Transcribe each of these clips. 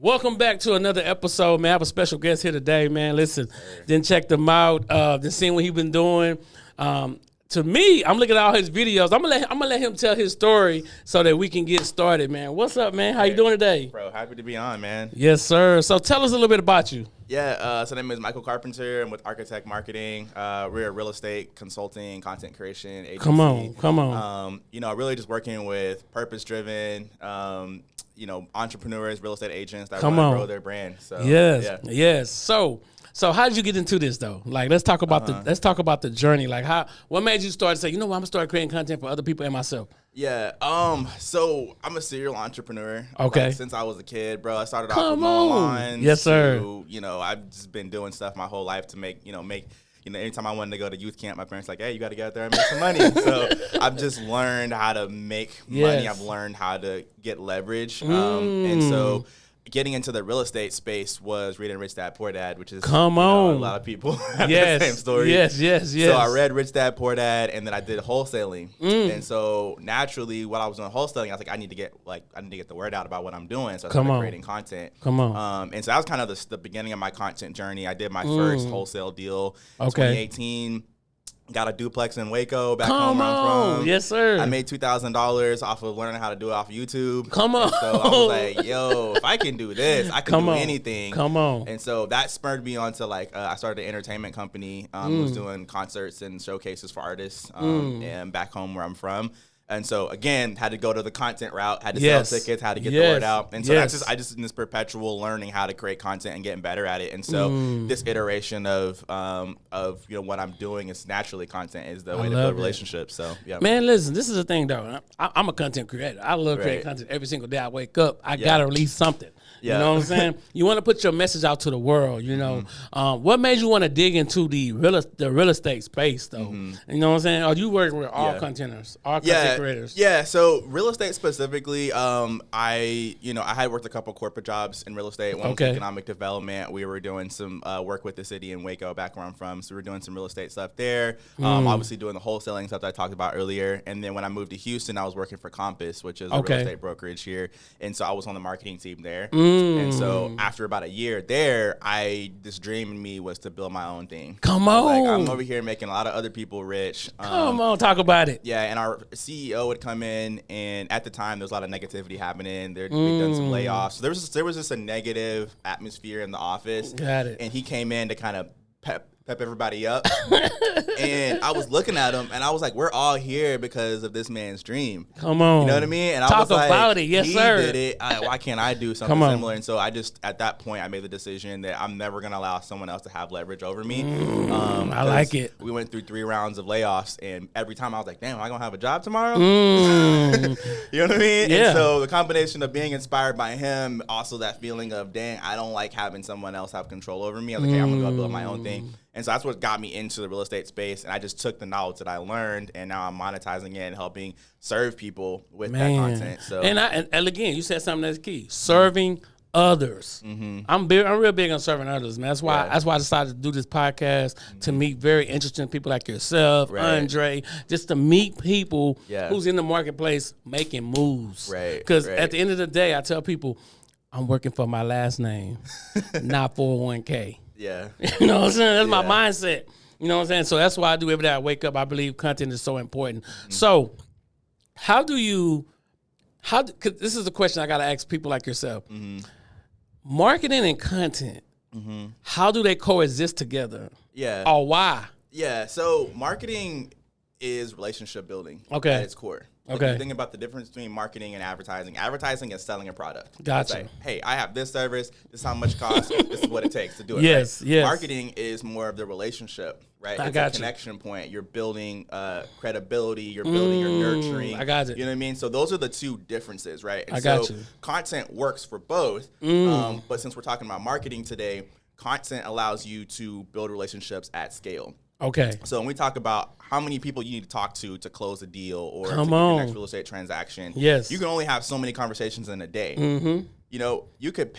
Welcome back to another episode, man. I have a special guest here today, man. Listen, then check them out. Then seeing what he's been doing. To me, I'm looking at all his videos. I'm gonna let him tell his story so that we can get started, man. What's up, man? How you doing today? Bro, happy to be on, man. Yes, sir. So tell us a little bit about you. Yeah, so my name is Michael Carpenter. I'm with Architect Marketing. We're a real estate consulting, content creation agency. Come on. Really just working with purpose-driven, entrepreneurs, real estate agents that Come want on. to grow their brand. So Yes. So how did you get into this though? Like, let's talk about the journey. Like, what made you start to say, you know what, I'm gonna start creating content for other people and myself? Yeah. So I'm a serial entrepreneur. Okay. Like, since I was a kid, bro, I started off Come with on. lines. Yes, sir. I've just been doing stuff my whole life to make anytime I wanted to go to youth camp, my parents were like, hey, you got to get out there and make some money. So I've just learned how to make money. I've learned how to get leverage. And so getting into the real estate space was reading Rich Dad Poor Dad, which is a lot of people have the same story. Yes. So I read Rich Dad Poor Dad, and then I did wholesaling. And so naturally, while I was doing wholesaling, I was like, I need to get the word out about what I'm doing. So I started creating content. And so that was kind of the beginning of my content journey. I did my first wholesale deal in 2018. Got a duplex in Waco, back home where I'm from. Yes, sir. I made $2,000 off of learning how to do it off of YouTube. Come on. And so I was like, yo, if I can do this, I can do anything. Come on. And so that spurred me on to I started an entertainment company. Was doing concerts and showcases for artists and back home where I'm from. And so again, had to go to the content route, had to sell tickets, had to get the word out. And so I just in this perpetual learning how to create content and getting better at it. And so this iteration of what I'm doing is naturally content is the way to build relationships. So yeah. Man, listen, this is the thing though. I'm a content creator. I love creating content every single day I wake up. I gotta release something. You know what I'm saying? You want to put your message out to the world, you know. What made you want to dig into the real estate space, though? You know what I'm saying? Or you work with all content creators? Yeah, so real estate specifically, I had worked a couple corporate jobs in real estate. One was economic development. We were doing some work with the city in Waco, back where I'm from. So we were doing some real estate stuff there. Obviously doing the wholesaling stuff that I talked about earlier. And then when I moved to Houston, I was working for Compass, which is a real estate brokerage here. And so I was on the marketing team there. And so after about a year there, this dream in me was to build my own thing. Come on. I'm over here making a lot of other people rich. Come on, talk about it. Yeah, and our CEO would come in, and at the time, there was a lot of negativity happening. We'd done some layoffs. So there was just a negative atmosphere in the office. Got it. And he came in to kind of pep everybody up. And I was looking at him, and I was like, we're all here because of this man's dream. Come on. You know what I mean? And I was like, about it. Yes, sir. He did it. Why can't I do something similar? And so at that point, I made the decision that I'm never going to allow someone else to have leverage over me. I like it. We went through 3 rounds of layoffs, and every time I was like, damn, am I going to have a job tomorrow? You know what I mean? Yeah. And so the combination of being inspired by him, also that feeling of, dang, I don't like having someone else have control over me. I was like, hey, I'm going to go build my own thing. And so that's what got me into the real estate space. And I just took the knowledge that I learned, and now I'm monetizing it and helping serve people with that content. So and again, you said something that's key: serving others. I'm real big on serving others, man. That's why I decided to do this podcast to meet very interesting people like yourself, Andre, just to meet people who's in the marketplace making moves. Right. Because at the end of the day, I tell people, I'm working for my last name, not 401k. Yeah. You know what I'm saying? That's my mindset. You know what I'm saying? So that's why I do every day I wake up. I believe content is so important. So cause this is a question I got to ask people like yourself. Marketing and content, how do they coexist together? Yeah. Or why? Yeah. So marketing is relationship building at its core. If you think about the difference between marketing and advertising. Advertising is selling a product. Gotcha. It's like, hey, I have this service. This is how much it costs. This is what it takes to do it. Yes. Marketing is more of the relationship, right? It's a connection point. You're building credibility. You're building. You're nurturing. I got it. You know what I mean? So those are the two differences, right? And I got you. Content works for both. But since we're talking about marketing today, content allows you to build relationships at scale. Okay. So when we talk about how many people you need to talk to close a deal or to get your next real estate transaction, you can only have so many conversations in a day. you know, you could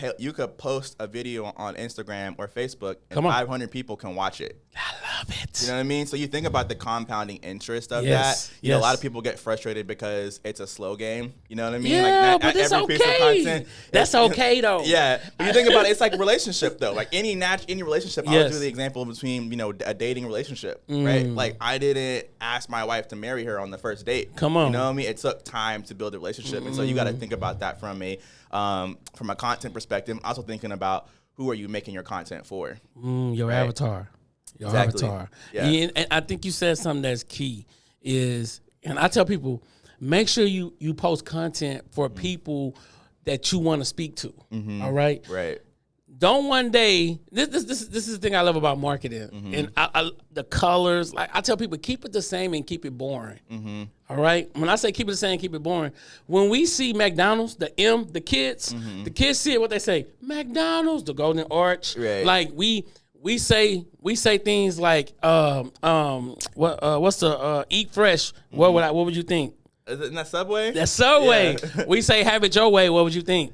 post a video on Instagram or Facebook, and 500 people can watch it. I love it. You know what I mean? So you think about the compounding interest of that. You know, a lot of people get frustrated because it's a slow game. You know what I mean? Yeah, like, but it's okay. Piece of content, that's okay though. Yeah, but you think about it, it's like a relationship though. Like any relationship, I always do the example between, you know, a dating relationship, right? Like I didn't ask my wife to marry her on the first date. Come on, you know what I mean? It took time to build a relationship, and so you got to think about that from a content perspective. Also thinking about who are you making your content for? Your avatar. Your avatar. Yeah. And I think you said something that's key is, and I tell people, make sure you post content for people that you want to speak to. All right? Right. Don't one day, this is the thing I love about marketing. And the colors, like I tell people, keep it the same and keep it boring. All right? When I say keep it the same, keep it boring, when we see McDonald's, the kids see it, what they say, McDonald's, the Golden Arch. Right. Like we say things like what's the Eat Fresh? What would you think? Isn't that Subway? That's Subway. Yeah. We say have it your way. What would you think?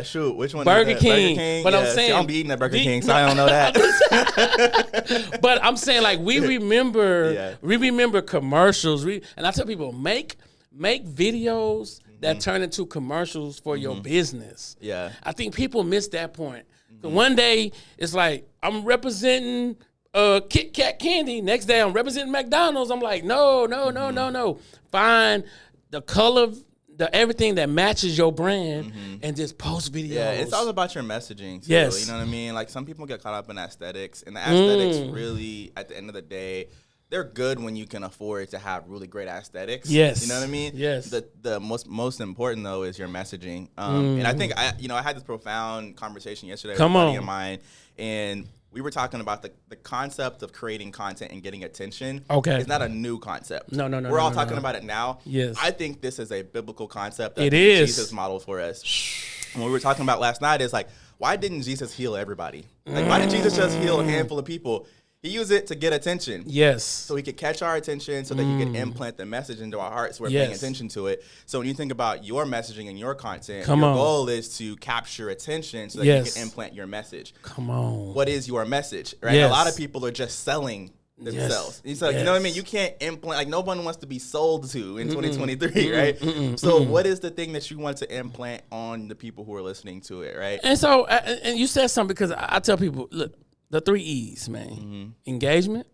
Shoot, which one? Burger King. But I'm saying, I don't be eating at Burger King, so I don't know that. But I'm saying, like, we remember commercials. And I tell people, make videos that turn into commercials for your business. Yeah, I think people miss that point. So one day it's like I'm representing Kit Kat candy. Next day I'm representing McDonald's. I'm like, no. Find the color, everything that matches your brand, and just post videos. Yeah, it's all about your messaging too. Yes. You know what I mean? Like some people get caught up in aesthetics, and the aesthetics really, at the end of the day, they're good when you can afford to have really great aesthetics. Yes. You know what I mean? Yes. The most important though is your messaging. And I think I had this profound conversation yesterday with a buddy of mine, and we were talking about the concept of creating content and getting attention. Okay. It's not a new concept. No. We're all talking about it now. Yes. I think this is a biblical concept that Jesus modeled for us. And what we were talking about last night is like, why didn't Jesus heal everybody? Like, why did Jesus just heal a handful of people? He used it to get attention. Yes. So he could catch our attention so that he could implant the message into our hearts. So we're paying attention to it. So when you think about your messaging and your content, your goal is to capture attention so that you can implant your message. Come on. What is your message? Right? A lot of people are just selling themselves. So you know what I mean? You can't implant, like no one wants to be sold to in 2023, right? So what is the thing that you want to implant on the people who are listening to it, right? And so, and you said something because I tell people, look, the 3 E's, man. Engagement,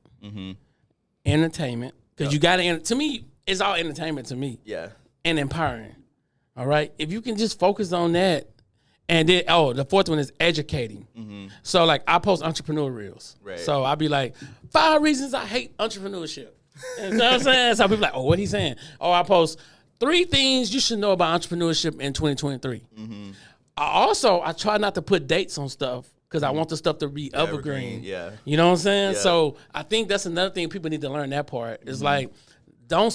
entertainment. Because you got to, to me, it's all entertainment to me. Yeah. And empowering. All right? If you can just focus on that. And then, the 4th one is educating. So, like, I post entrepreneurial reels. Right. So, I'll be like, 5 reasons I hate entrepreneurship. You know what I'm saying? So, people like, what he saying? I post 3 things you should know about entrepreneurship in 2023. I try not to put dates on stuff. Because I want the stuff to be evergreen. Yeah. You know what I'm saying? Yeah. So I think that's another thing people need to learn that part. It's like, don't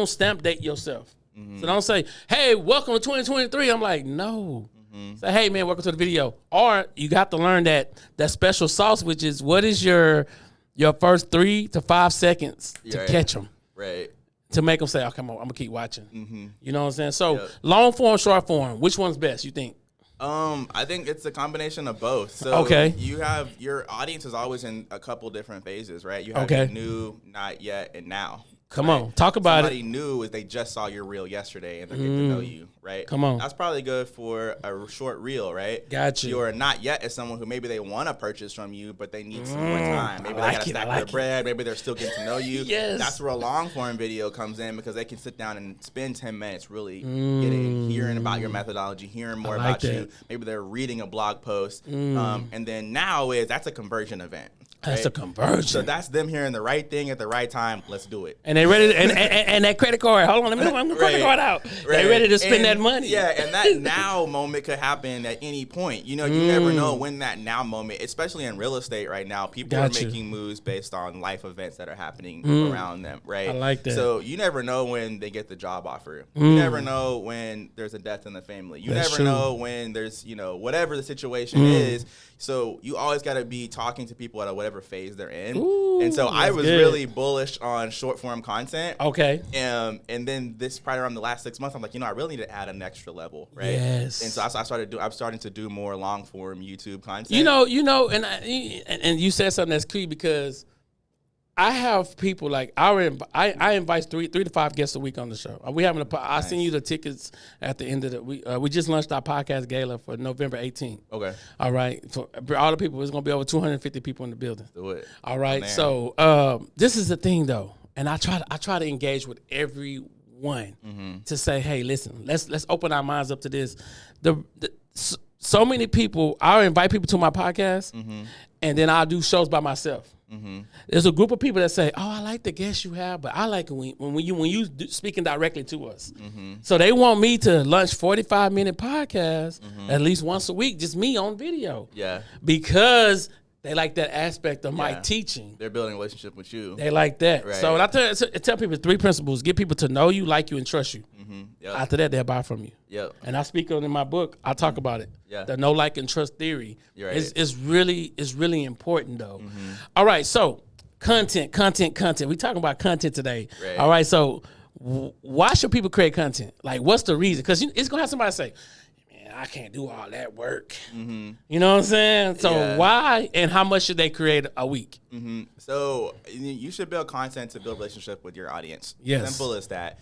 stamp date yourself. So don't say, hey, welcome to 2023. I'm like, no. Say, hey, man, welcome to the video. Or you got to learn that special sauce, which is what is your first 3 to 5 seconds to catch them. Right. To make them say, oh, come on, I'm going to keep watching. You know what I'm saying? So long form, short form, which one's best, you think? I think it's a combination of both. So you have your audience is always in a couple different phases, right? You have your new, not yet, and now. Come on, talk about Somebody new is they just saw your reel yesterday and they're getting to know you, right? Come on. That's probably good for a short reel, right? Gotcha. Your not yet is someone who maybe they want to purchase from you, but they need some more time. Maybe they got to stack their bread. Maybe they're still getting to know you. Yes. That's where a long form video comes in because they can sit down and spend 10 minutes really hearing about your methodology, hearing more about you. Maybe they're reading a blog post. And then now that's a conversion event. Right? That's a conversion. So that's them hearing the right thing at the right time. Let's do it. And they ready to, and that credit card. Hold on, let me get my credit card out. Right. They ready to spend that money. Yeah, and that now moment could happen at any point. You know, you never know when that now moment, especially in real estate right now, people are making moves based on life events that are happening around them, right? I like that. So you never know when they get the job offer. You never know when there's a death in the family. You never know when there's, whatever the situation is. So you always got to be talking to people at whatever whatever phase they're in. Ooh, and so I was really bullish on short form content. Okay. And then this probably around the last 6 months, I'm like, I really need to add an extra level, right? Yes. And so I'm starting to do more long form YouTube content. And you said something that's key because I have people like I invite three to five guests a week on the show. We having I send you the tickets at the end of the week. We just launched our podcast gala for November 18th. Okay. All right. For all the people, it's gonna be over 250 people in the building. Do it. All right. So this is the thing though, and I try to engage with everyone to say, hey, listen, let's open our minds up to this. So many people, I'll invite people to my podcast, and then I'll do shows by myself. There's a group of people that say, "Oh, I like the guests you have, but I like it when you speaking directly to us." So they want me to launch 45-minute podcast at least once a week, just me on video. Yeah, because they like that aspect of my teaching. They're building a relationship with you. They like that. Right. So I tell people 3 principles: get people to know you, like you, and trust you. Yep. After that, they'll buy from you. Yep. And I speak on in my book. I talk about it. Yeah. The know, like, and trust theory is really important though. All right, so content. We talking about content today. Right. All right, so why should people create content? Like, what's the reason? Because it's gonna have somebody say, "Man, I can't do all that work." You know what I'm saying? So why and how much should they create a week? So you should build content to build a relationship with your audience. Yes. Simple as that.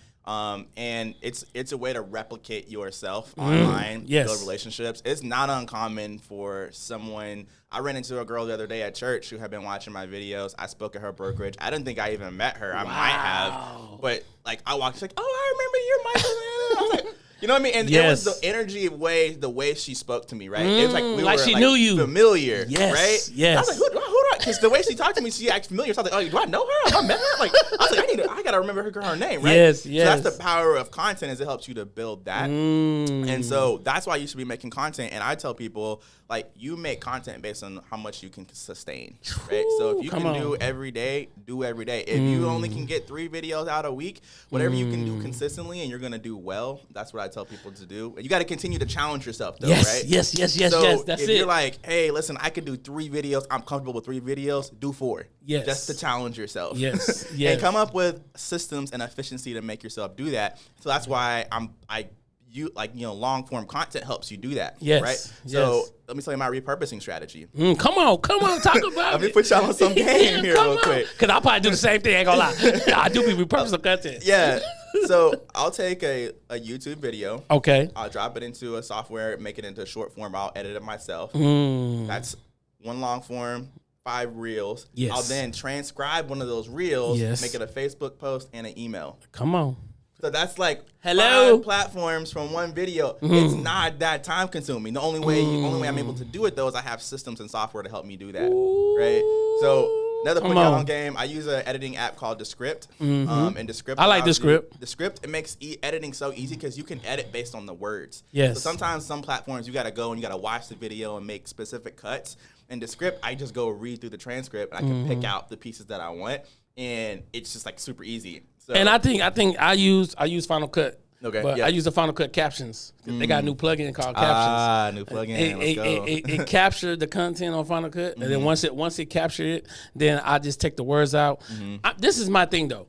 And it's a way to replicate yourself online, build relationships. It's not uncommon for someone. I ran into a girl the other day at church who had been watching my videos. I spoke at her brokerage. I didn't think I even met her. I might have, but like I walked, she's like, "Oh, I remember you're Michael." I was like, you know what I mean? And it was the energy of the way she spoke to me, right? It was like we were she knew you, familiar, right? Yes. I was like, who do I? Because the way she talked to me, she acted familiar. So I was like, oh, do I know her? Have I met her? Like, I was like, I gotta remember her name, right? Yes. So that's the power of content, is it helps you to build that. And so that's why you should be making content. And I tell people, like, you make content based on how much you can sustain, right? So if you can do every day, do every day. If you only can get 3 videos out a week, whatever you can do consistently and you're gonna do well, that's what I tell people to do. You got to continue to challenge yourself, though, right? Yes. So that's if it. You're like, hey, listen, I can do 3 videos. I'm comfortable with 3 videos. Do 4. Yes. Just to challenge yourself. Yes. And come up with systems and efficiency to make yourself do that. So that's why long form content helps you do that. Yes. Right. So let me tell you my repurposing strategy. Come on, talk about it. Let me put y'all on some game here real quick. Because I'll probably do the same thing. I ain't gonna lie. I do be repurposing content. Yeah. So I'll take a YouTube video. Okay. I'll drop it into a software, make it into short form. I'll edit it myself. That's 1 long form, 5 reels. Yes. I'll then transcribe one of those reels, Yes. make it a Facebook post and an email. Come on. So that's like Hello? 5 platforms from 1 video. It's not that time consuming. The only way I'm able to do it though is I have systems and software to help me do that. Right. So another put y'all on game. I use an editing app called Descript. And Descript. I like Descript. Descript, it makes editing so easy because you can edit based on the words. Yes. So sometimes some platforms you got to go and you got to watch the video and make specific cuts. In Descript, I just go read through the transcript and I can pick out the pieces that I want, and it's just like super easy. So, And I think I use Final Cut. Okay. But I use the Final Cut captions. They got a new plugin called Captions. New plugin. Let's go. It captured the content on Final Cut, and then once it captured it, then I just take the words out. This is my thing though.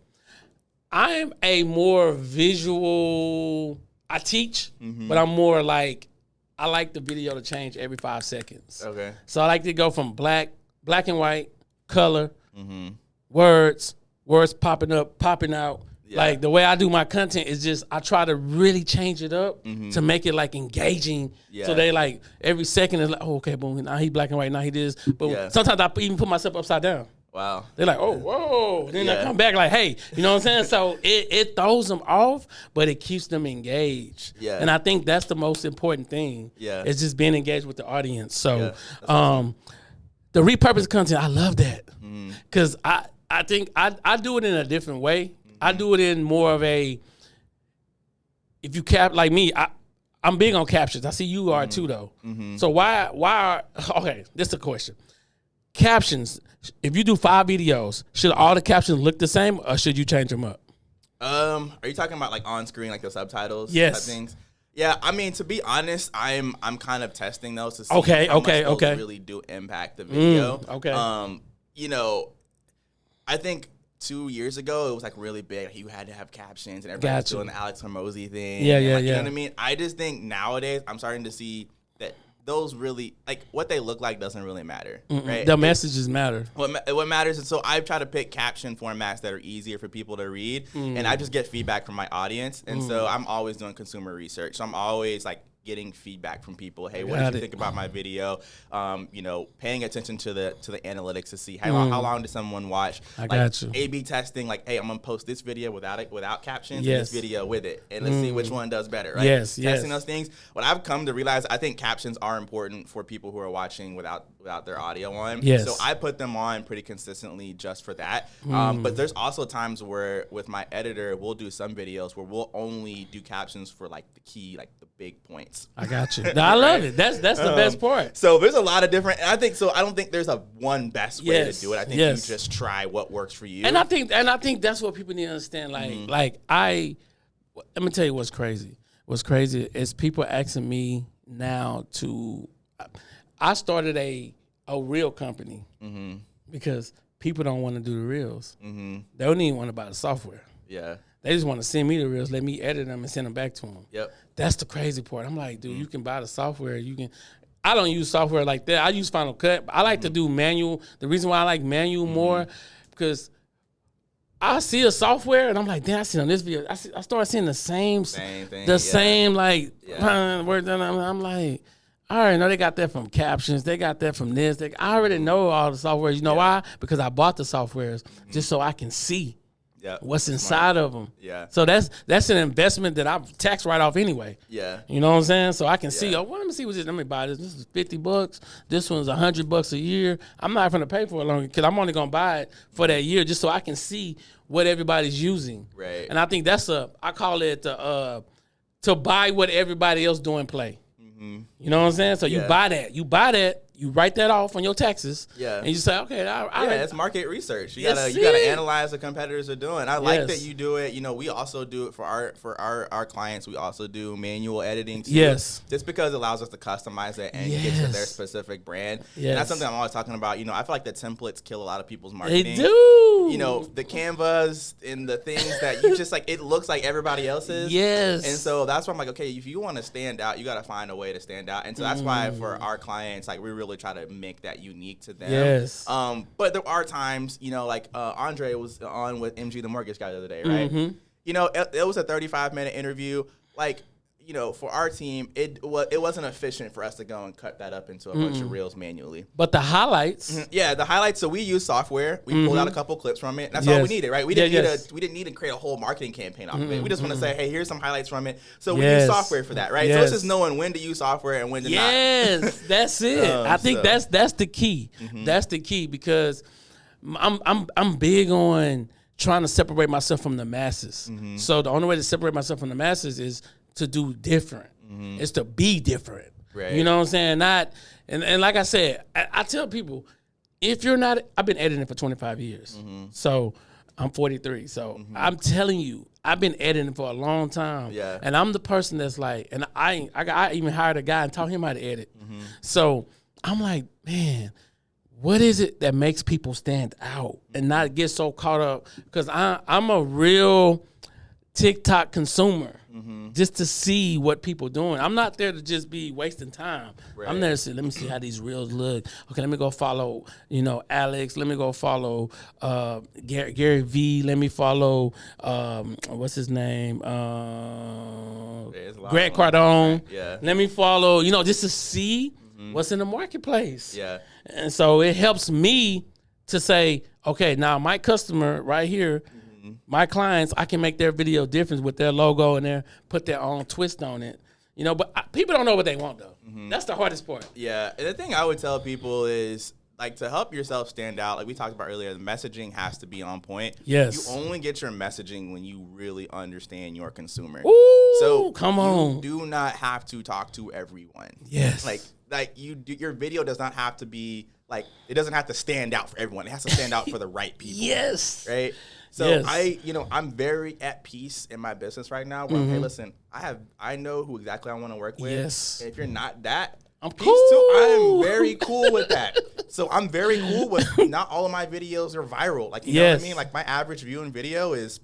I'm a more visual. I teach, but I'm more like I like the video to change every 5 seconds. Okay. So I like to go from black and white, color, words popping up, popping out. Yeah. Like the way I do my content is just I try to really change it up to make it like engaging. Yeah. So they like every second is like, oh, okay, boom, now he black and white, now he this. But sometimes I even put myself upside down. Wow. They're like, oh, whoa. Then I come back like, hey, you know what I'm saying? So it throws them off, but it keeps them engaged. Yeah. And I think that's the most important thing. Yeah. It's just being engaged with the audience. So awesome. The repurposed content, I love that. Because I think I do it in a different way. I do it in more of a, if you like me, I'm big on captions. I see you are too, though. So why, okay, this is the question. Captions, if you do 5 videos, should all the captions look the same or should you change them up? Are you talking about like on screen, like the subtitles? Yes. Type things? Yeah, I mean, to be honest, I'm kind of testing those to see how much those really do impact the video. I think 2 years ago, it was like really big. Like, you had to have captions, and everybody was doing the Alex Hormozy thing. Yeah. You know what I mean? I just think nowadays I'm starting to see that those really, like, what they look like doesn't really matter, right? The messages matter. What matters, and so I try to pick caption formats that are easier for people to read, and I just get feedback from my audience, and so I'm always doing consumer research. So I'm always like getting feedback from people. Hey, what did you think about my video? Paying attention to the analytics to see how long did someone watch. I got you. A/B testing, like, hey, I'm gonna post this video without captions, and this video with it, and let's see which one does better. Right? Testing those things. What I've come to realize, I think captions are important for people who are watching without their audio on. Yes. So I put them on pretty consistently just for that. But there's also times where with my editor, we'll do some videos where we'll only do captions for like the key, like the big points. I got you. I love it. That's the best part. So there's a lot of different, and I think so. I don't think there's a one best way to do it. I think you just try what works for you. And I think that's what people need to understand. Let me tell you what's crazy. What's crazy is people asking me now to. I started a reel company because people don't want to do the reels. They don't even want to buy the software. Yeah. They just want to send me the reels, let me edit them and send them back to them. Yep. That's the crazy part. I'm like, dude, you can buy the software. I don't use software like that. I use Final Cut. I like to do manual. The reason why I like manual more, because I see a software and I'm like, damn, I see on this video. I started seeing the same thing. Same word. I'm like, I already know they got that from captions. They got that from this. I already know all the softwares. You know why? Because I bought the softwares just so I can see what's inside of them. Yeah. So that's an investment that I tax write off anyway. Yeah. You know what I'm saying? So I can see, let me see what's this. Let me buy this. This is $50. This one's $100 a year. I'm not going to pay for it long because I'm only going to buy it for that year just so I can see what everybody's using. Right. And I think I call it to buy what everybody else doing play. You know what I'm saying? So you buy that. You write that off on your taxes. Yeah. And you say, okay, it's market research. You gotta analyze what competitors are doing. I like that you do it. You know, we also do it for our clients. We also do manual editing too. Yes. Just because it allows us to customize it and get to their specific brand. Yes. And that's something I'm always talking about. You know, I feel like the templates kill a lot of people's marketing. They do. You know, the canvas and the things that you just like, it looks like everybody else's. Yes. And so that's why I'm like, okay, if you want to stand out, you got to find a way to stand out. And so that's why for our clients, like, we really try to make that unique to them. Yes. But there are times, you know, like Andre was on with MG the Mortgage Guy the other day, right? You know, it was a 35-minute interview. Like, you know, for our team, it wasn't efficient for us to go and cut that up into a bunch of reels manually. But the highlights. Yeah, the highlights. So we use software. We pulled out a couple clips from it. That's all we needed, right? We didn't need to create a whole marketing campaign off of it. We just want to say, hey, here's some highlights from it. So we use software for that, right? So it's just knowing when to use software and when to not. Yes, that's it. I think that's the key. That's the key because I'm big on trying to separate myself from the masses. So the only way to separate myself from the masses is to do different. It's to be different. Right. You know what I'm saying? And like I said, I tell people, if you're not, I've been editing for 25 years. So I'm 43. So I'm telling you, I've been editing for a long time. Yeah. And I'm the person that's like, and I even hired a guy and taught him how to edit. So I'm like, man, what is it that makes people stand out and not get so caught up? Because I'm a real TikTok consumer, just to see what people doing. I'm not there to just be wasting time. Right. I'm there to say, let me see how these reels look. Okay, let me go follow, you know, Alex. Let me go follow Gary V. Let me follow what's his name? Grant Cardone. Yeah. Let me follow, you know, just to see what's in the marketplace. Yeah. And so it helps me to say, okay, now my customer right here, my clients, I can make their video different with their logo and put their own twist on it. You know, but people don't know what they want, though. That's the hardest part. Yeah. And the thing I would tell people is, like, to help yourself stand out, like we talked about earlier, the messaging has to be on point. Yes. You only get your messaging when you really understand your consumer. Ooh, so come on. You do not have to talk to everyone. Yes. Like your video does not have to be, like, it doesn't have to stand out for everyone. It has to stand out for the right people. Yes. Right? So I'm very at peace in my business right now. Where, hey, listen, I know who exactly I want to work with. Yes. And if you're not that, I'm cool. Peace too. I am very cool with that. So I'm very cool with not all of my videos are viral. Like, you know what I mean? Like my average viewing video is,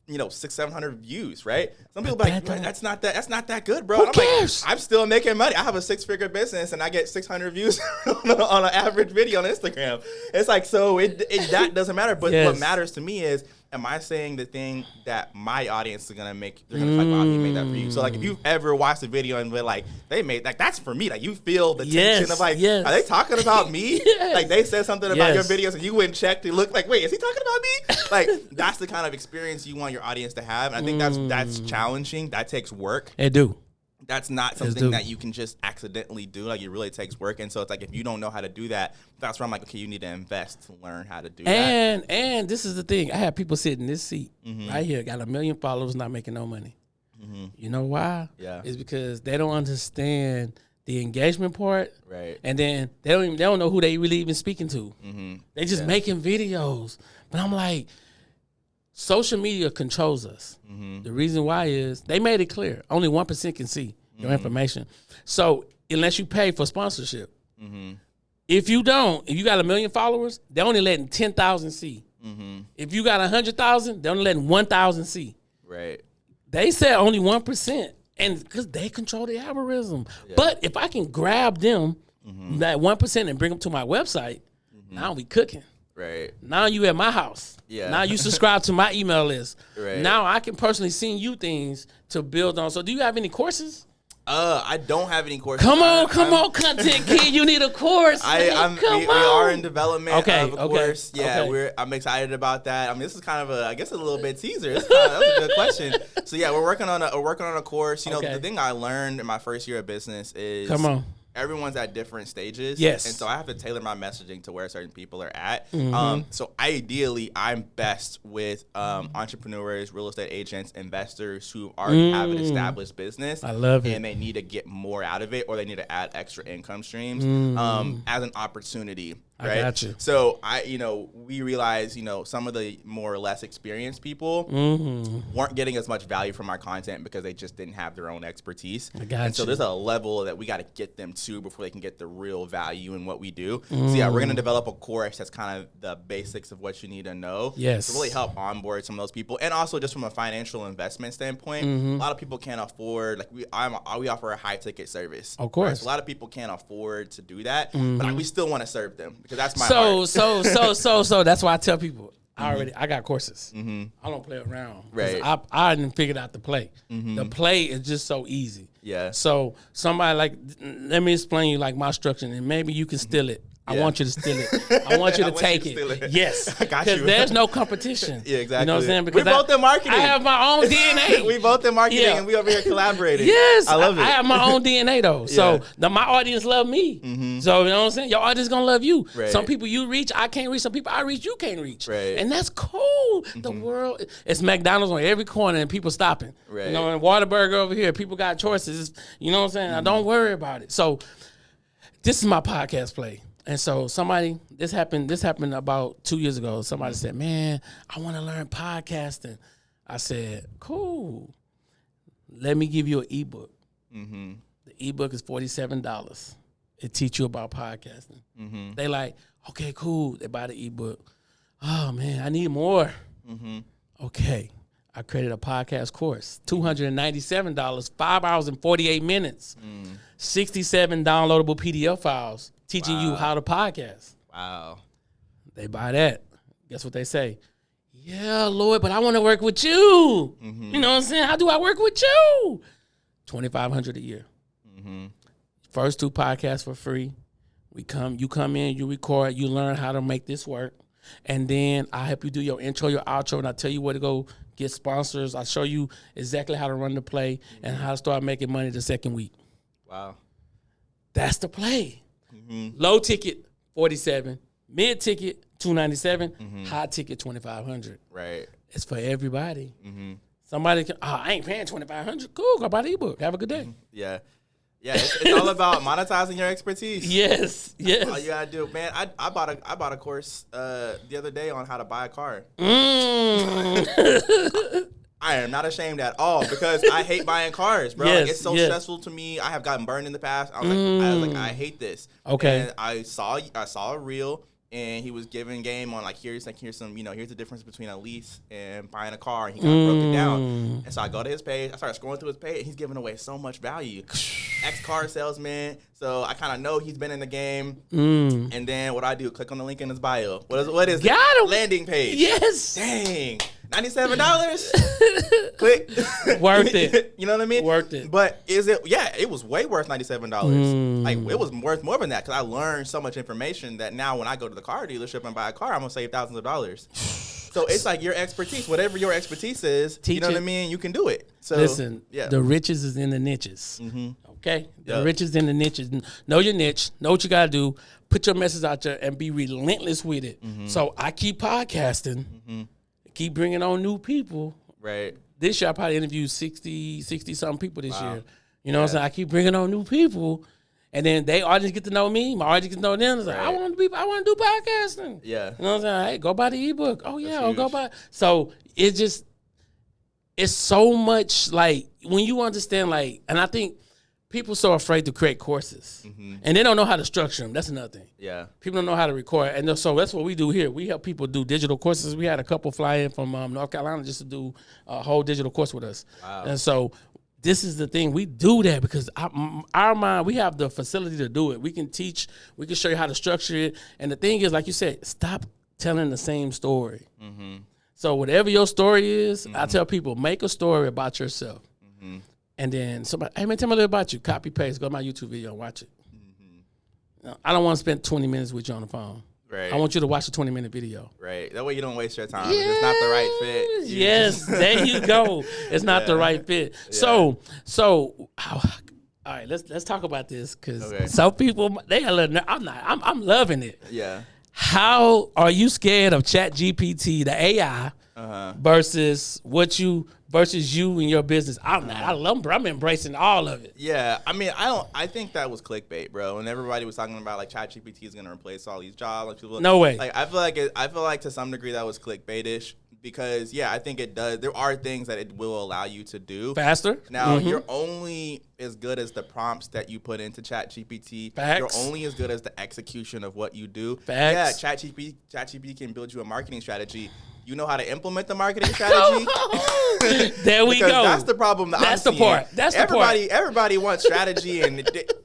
600-700 views, right? Some people be like, that's not that good, bro. Who cares? Like, I'm still making money. I have a 6-figure business and I get 600 views on an average video on Instagram. It's like, so that doesn't matter. But what matters to me is, am I saying the thing that my audience is gonna make? They're gonna like, wow, he made that for you. So like, if you've ever watched a video and been like, they made like that's for me. Like you feel the tension of like, are they talking about me? Like they said something about your videos and you went and checked to look like, wait, is he talking about me? Like that's the kind of experience you want your audience to have. And I think that's challenging. That takes work. It do. That's not something that you can just accidentally do. Like, it really takes work. And so it's like, if you don't know how to do that, that's where I'm like, okay, you need to invest to learn how to do that. And this is the thing. I have people sitting in this seat right here, got 1 million followers, not making no money. You know why? Yeah. It's because they don't understand the engagement part. Right. And then they don't know who they really even speaking to. They just making videos. But I'm like, social media controls us. The reason why is they made it clear. Only 1% can see your information. So unless you pay for sponsorship, if you got 1 million followers, they're only letting 10,000 see. If you got 100,000, they're only letting 1,000 see. Right. They said only 1%, and because they control the algorithm. But if I can grab them, that 1%, and bring them to my website, now we cooking. Right. Now you at my house. Yeah. Now you subscribe to my email list. Right. Now I can personally send you things to build on. So do you have any courses? I don't have any courses. Come on, content kid. You need a course. We are in development of a course. Yeah, okay. I'm excited about that. I mean, this is kind of a little bit teaser. That's a good question. So yeah, we're working on a course. The thing I learned in my first year of business is everyone's at different stages. Yes. And so I have to tailor my messaging to where certain people are at. So ideally, I'm best with entrepreneurs, real estate agents, investors who already have an established business. I love it. And they need to get more out of it, or they need to add extra income streams as an opportunity. Right? I got you. So we realized, some of the more or less experienced people weren't getting as much value from our content because they just didn't have their own expertise. I got you. So there's a level that we got to get them to before they can get the real value in what we do. So yeah, we're going to develop a course that's kind of the basics of what you need to know. Yes. To really help onboard some of those people. And also just from a financial investment standpoint, a lot of people can't afford, like we offer a high ticket service. Of course. Right? So a lot of people can't afford to do that, but we still want to serve them. Because that's my heart. So that's why I tell people I got courses. I don't play around. Right. I didn't figure out the play. The play is just so easy. Yeah. So somebody let me explain you my structure, and maybe you can steal it. I want you to steal it. I want you to take it. Yes. I got you. Because there's no competition. Yeah, exactly. You know what I'm saying? Because we both in marketing. I have my own DNA. We both in marketing, and we over here collaborating. Yes. I love it. I have my own DNA, though. So my audience love me. So, you know what I'm saying? Your audience going to love you. Right. Some people you reach, I can't reach. Some people I reach, you can't reach. Right. And that's cool. The world, it's McDonald's on every corner, and people stopping. Right. And Whataburger over here, people got choices. You know what I'm saying? I don't worry about it. So this is my podcast play. And so this happened about 2 years ago. Somebody said, man, I want to learn podcasting. I said, cool. Let me give you an ebook. The ebook is $47. It teach you about podcasting. They like, okay, cool. They buy the ebook. Oh, man, I need more. Okay. I created a podcast course, $297, 5 hours and 48 minutes, 67 downloadable PDF files teaching you how to podcast. Wow. They buy that. Guess what they say? Yeah, Lloyd, but I want to work with you. You know what I'm saying? How do I work with you? $2,500 a year. First 2 podcasts for free. You come in, you record, you learn how to make this work. And then I help you do your intro, your outro, and I tell you where to go get sponsors. I show you exactly how to run the play and how to start making money the second week. Wow. That's the play. Low ticket, $47. Mid ticket, $297. High ticket, $2,500. Right. It's for everybody. Somebody can, I ain't paying $2,500. Cool, go buy the ebook. Have a good day. Yeah. Yeah, it's all about monetizing your expertise. Yes. All you gotta do, man. I bought a course the other day on how to buy a car. I am not ashamed at all because I hate buying cars, bro. Yes, like, it's so stressful to me. I have gotten burned in the past. I was like, I hate this. Okay. And I saw a reel, and he was giving game on like here's some, here's the difference between a lease and buying a car. And he kind of broke it down. And so I go to his page. I started scrolling through his page, and he's giving away so much value. Ex-car salesman. So I kind of know he's been in the game. And then what I do, click on the link in his bio. What is Got it? him. Landing page. Yes. Dang. $97? Click. Worth it. You know what I mean? Worth it. But it was way worth $97. Like, it was worth more than that because I learned so much information that now when I go to the car dealership and buy a car, I'm going to save thousands of dollars. So it's like your expertise, whatever your expertise is, you know what I mean? You can do it. So listen, the riches is in the niches. Okay? The riches in the niches. Know your niche. Know what you got to do. Put your message out there and be relentless with it. So I keep podcasting. Keep bringing on new people. Right. This year I probably interviewed 60-something people this year. You know what I'm saying? I keep bringing on new people. And then they audience get to know me. My audience get to know them. It's like, I want to do podcasting. Yeah. You know what I'm saying? Hey, go buy the ebook. Oh, yeah. I'll go buy. So it's so much like when you understand and I think people so afraid to create courses. And they don't know how to structure them. That's another thing. Yeah. People don't know how to record. And so that's what we do here. We help people do digital courses. We had a couple fly in from North Carolina just to do a whole digital course with us. Wow. And so this is the thing. We do that because our mind, we have the facility to do it. We can teach. We can show you how to structure it. And the thing is, like you said, stop telling the same story. So whatever your story is, I tell people, make a story about yourself. And then somebody, hey, man, tell me a little about you. Copy, paste, go to my YouTube video and watch it. I don't want to spend 20 minutes with you on the phone. Right. I want you to watch a 20-minute video. Right. That way you don't waste your time. Yes. It's not the right fit. Yes, there you go. It's not the right fit. Yeah. So, all right, let's talk about this because some people, they are a little, I'm loving it. Yeah. How are you scared of ChatGPT, the AI, versus you and your business? I'm not. I love it. I'm embracing all of it. Yeah, I mean, I think that was clickbait, bro. And everybody was talking about like ChatGPT is gonna replace all these jobs. Like, people, no way. Like I feel like to some degree that was clickbaitish because I think it does. There are things that it will allow you to do faster. Now you're only as good as the prompts that you put into ChatGPT. Facts. You're only as good as the execution of what you do. Facts. Yeah, ChatGPT can build you a marketing strategy. You know how to implement the marketing strategy? There we go. That's the problem. That's the part. Everybody wants strategy, and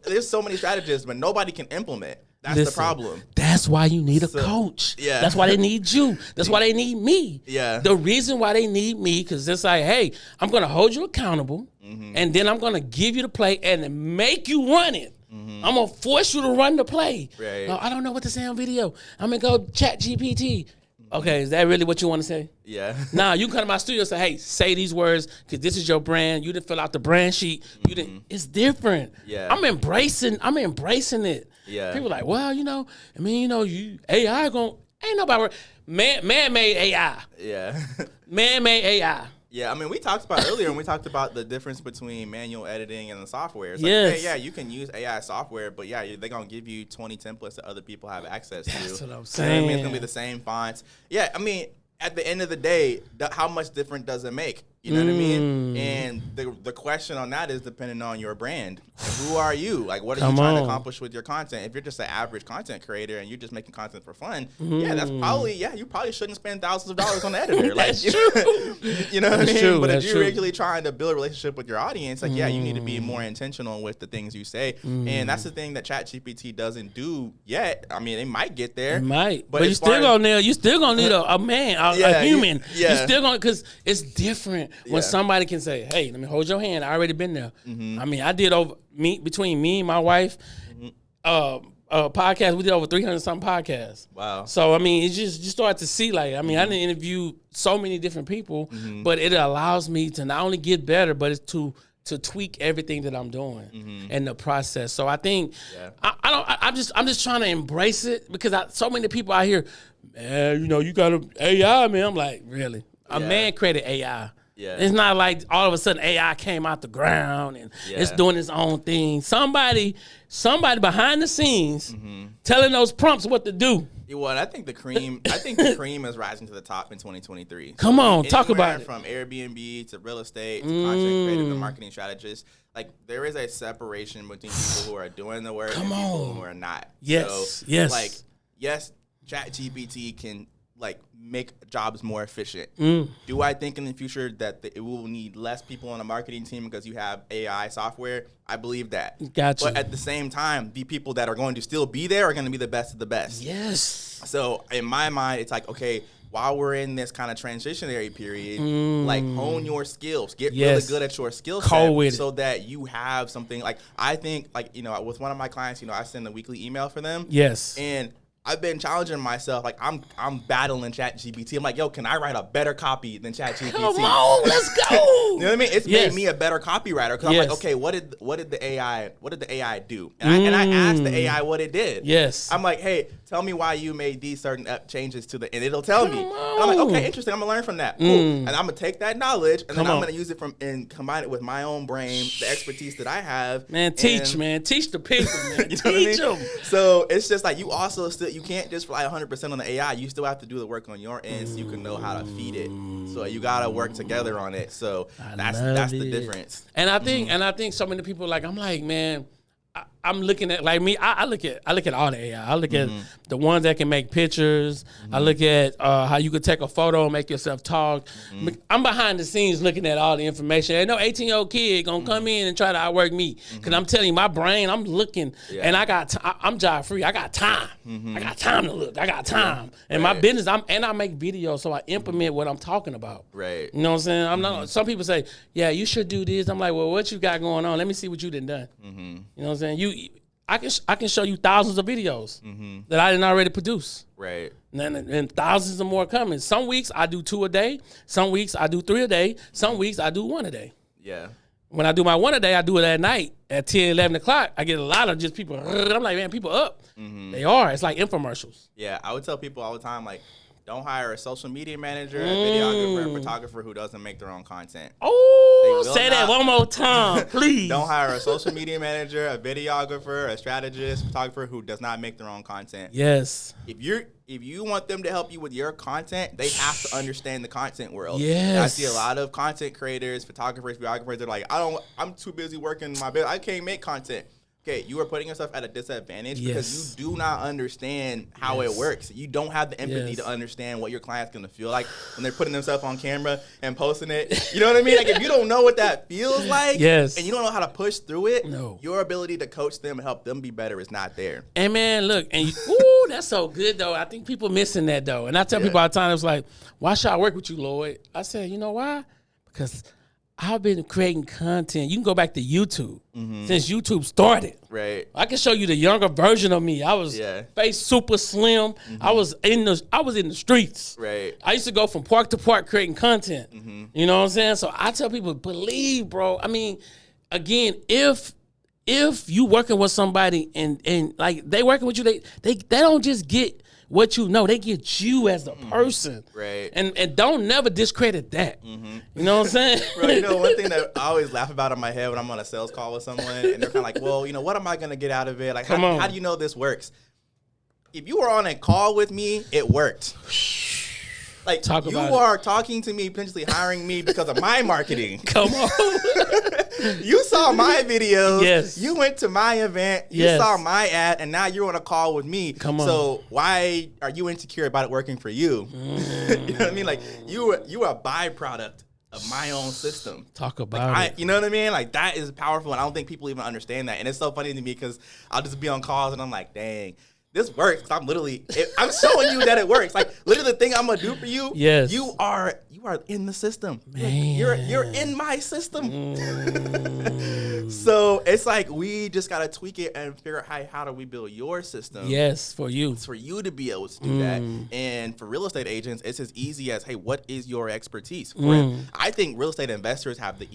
there's so many strategists, but nobody can implement. That's the problem. That's why you need a coach. Yeah. That's why they need you. That's why they need me. Yeah. The reason why they need me, because it's like, hey, I'm going to hold you accountable, and then I'm going to give you the play and make you run it. I'm going to force you to run the play. Right. I don't know what to say on video. I'm going to go ChatGPT. Okay, is that really what you want to say? Yeah. Nah, you can come to my studio and say, hey, say these words because this is your brand. You didn't fill out the brand sheet. You didn't. It's different. Yeah. I'm embracing it. Yeah. People are like, well, you AI ain't nobody man-made AI. Yeah. Man-made AI. Yeah, I mean, we talked about earlier when we talked about the difference between manual editing and the software. It's like, yes. yeah, you can use AI software, but they're going to give you 20 templates that other people have access to. That's what I'm saying. I mean, it's going to be the same fonts. Yeah, I mean, at the end of the day, how much difference does it make? You know what I mean? And the question on that is depending on your brand. Who are you? Like, what are you trying to accomplish with your content? If you're just an average content creator and you're just making content for fun, that's probably, you probably shouldn't spend thousands of dollars on the editor. That's true. You know what I mean? True, but if you're actually trying to build a relationship with your audience, like, you need to be more intentional with the things you say. And that's the thing that ChatGPT doesn't do yet. I mean, it might get there. It might. But you still gonna need a man, a human. You still gonna, because it's different when somebody can say, hey, let me hold your hand. I already been there. I mean, I did between me and my wife, podcast, we did over 300-something podcasts. Wow. So, I mean, it's just, you start to see, like, I mean, I didn't interview so many different people, but it allows me to not only get better, but it's to tweak everything that I'm doing in the process. So I think I'm just trying to embrace it because so many people out here, man, you got an AI, man. I'm like, really? A man created AI. Yeah. It's not like all of a sudden AI came out the ground and it's doing its own thing. Somebody behind the scenes telling those prompts what to do. Well, I think the cream is rising to the top in 2023. Come on, talk about it. From Airbnb to real estate to content creators to marketing strategists, like there is a separation between people who are doing the work and people who are not. Yes, so, yes. Like, yes, ChatGPT can like make jobs more efficient. Do I think in the future that it will need less people on a marketing team because you have AI software? I believe that. Gotcha. But at the same time, the people that are going to still be there are going to be the best of the best. Yes. So in my mind, it's like, okay, while we're in this kind of transitionary period, like hone your skills, get really good at your skill set so that you have something. Like I think, like, you know, with one of my clients, you know, I send a weekly email for them. Yes. And I've been challenging myself. Like I'm battling ChatGPT. I'm like, yo, can I write a better copy than ChatGPT? Come on, let's go. You know what I mean? It's made me a better copywriter because I'm like, okay, what did the AI do? And I asked the AI what it did. Yes. I'm like, hey, tell me why you made these certain changes to and it'll tell me. And I'm like, okay, interesting. I'm gonna learn from that. Cool. And I'm gonna take that knowledge and then I'm gonna use it and combine it with my own brain, the expertise that I have. Man, teach the people, man. Teach them. So it's just like you can't just rely 100% on the AI. You still have to do the work on your end so you can know how to feed it. So you gotta work together on it. So that's the difference. And I think so many people I'm like, man, I'm looking at like me. I look at all the AI. I look at the ones that can make pictures. I look at how you could take a photo and make yourself talk. I'm behind the scenes looking at all the information. Ain't no 18-year-old kid gonna come in and try to outwork me because I'm telling you, my brain. I'm looking and I'm job free. I got time. I got time to look. I got time. And my business. I make videos, so I implement what I'm talking about. Right. You know what I'm saying? I'm not. Some people say, yeah, you should do this. I'm like, well, what you got going on? Let me see what you done. You know what I'm saying? I can show you thousands of videos that I didn't already produce. Right. And thousands of more coming. Some weeks I do 2 a day. Some weeks I do 3 a day. Some weeks I do 1 a day. Yeah. When I do my 1 a day, I do it at night at 10, 11 o'clock. I get a lot of just people. I'm like, man, people up. They are. It's like infomercials. Yeah. I would tell people all the time, like, don't hire a social media manager, a videographer, a photographer who doesn't make their own content. Oh, say that one more time, please. Don't hire a social media manager, a videographer, a strategist, photographer who does not make their own content. Yes. If you want them to help you with your content, they have to understand the content world. Yes. And I see a lot of content creators, photographers, videographers. They're like, I'm too busy working my business. I can't make content. Okay, you are putting yourself at a disadvantage because you do not understand how it works. You don't have the empathy to understand what your client's going to feel like when they're putting themselves on camera and posting it. You know what I mean? Like, if you don't know what that feels like and you don't know how to push through it, your ability to coach them and help them be better is not there. And, man, look, and that's so good, though. I think people missing that, though. And I tell people all the time, it's like, why should I work with you, Lloyd? I said, you know why? Because I've been creating content. You can go back to YouTube since YouTube started. Right. I can show you the younger version of me. I was face super slim. I was in the streets. Right. I used to go from park to park creating content. You know what I'm saying? So I tell people, believe, bro. I mean, again, if you working with somebody and like they working with you, they don't just get what you know, they get you as a person. Right. And don't never discredit that. You know what I'm saying? Bro, you know, one thing that I always laugh about in my head when I'm on a sales call with someone and they're kind of like, well, you know, what am I going to get out of it? Like, how do you know this works? If you were on a call with me, it worked. Like, you are talking to me, potentially hiring me because of my marketing. Come on. You saw my videos. Yes. You went to my event. You saw my ad, and now you're on a call with me. Come on. So why are you insecure about it working for you? You know what I mean? Like, you are a byproduct of my own system. Talk about it. You know what I mean? Like, that is powerful, and I don't think people even understand that. And it's so funny to me because I'll just be on calls, and I'm like, dang. This works. I'm showing you that it works. Like, literally the thing I'm gonna do for you. Yes. You are in the system. Man. You're in my system. So it's like we just gotta tweak it and figure out how do we build your system. Yes, for you. It's for you to be able to do that. And for real estate agents, it's as easy as, hey, what is your expertise? I think real estate investors have the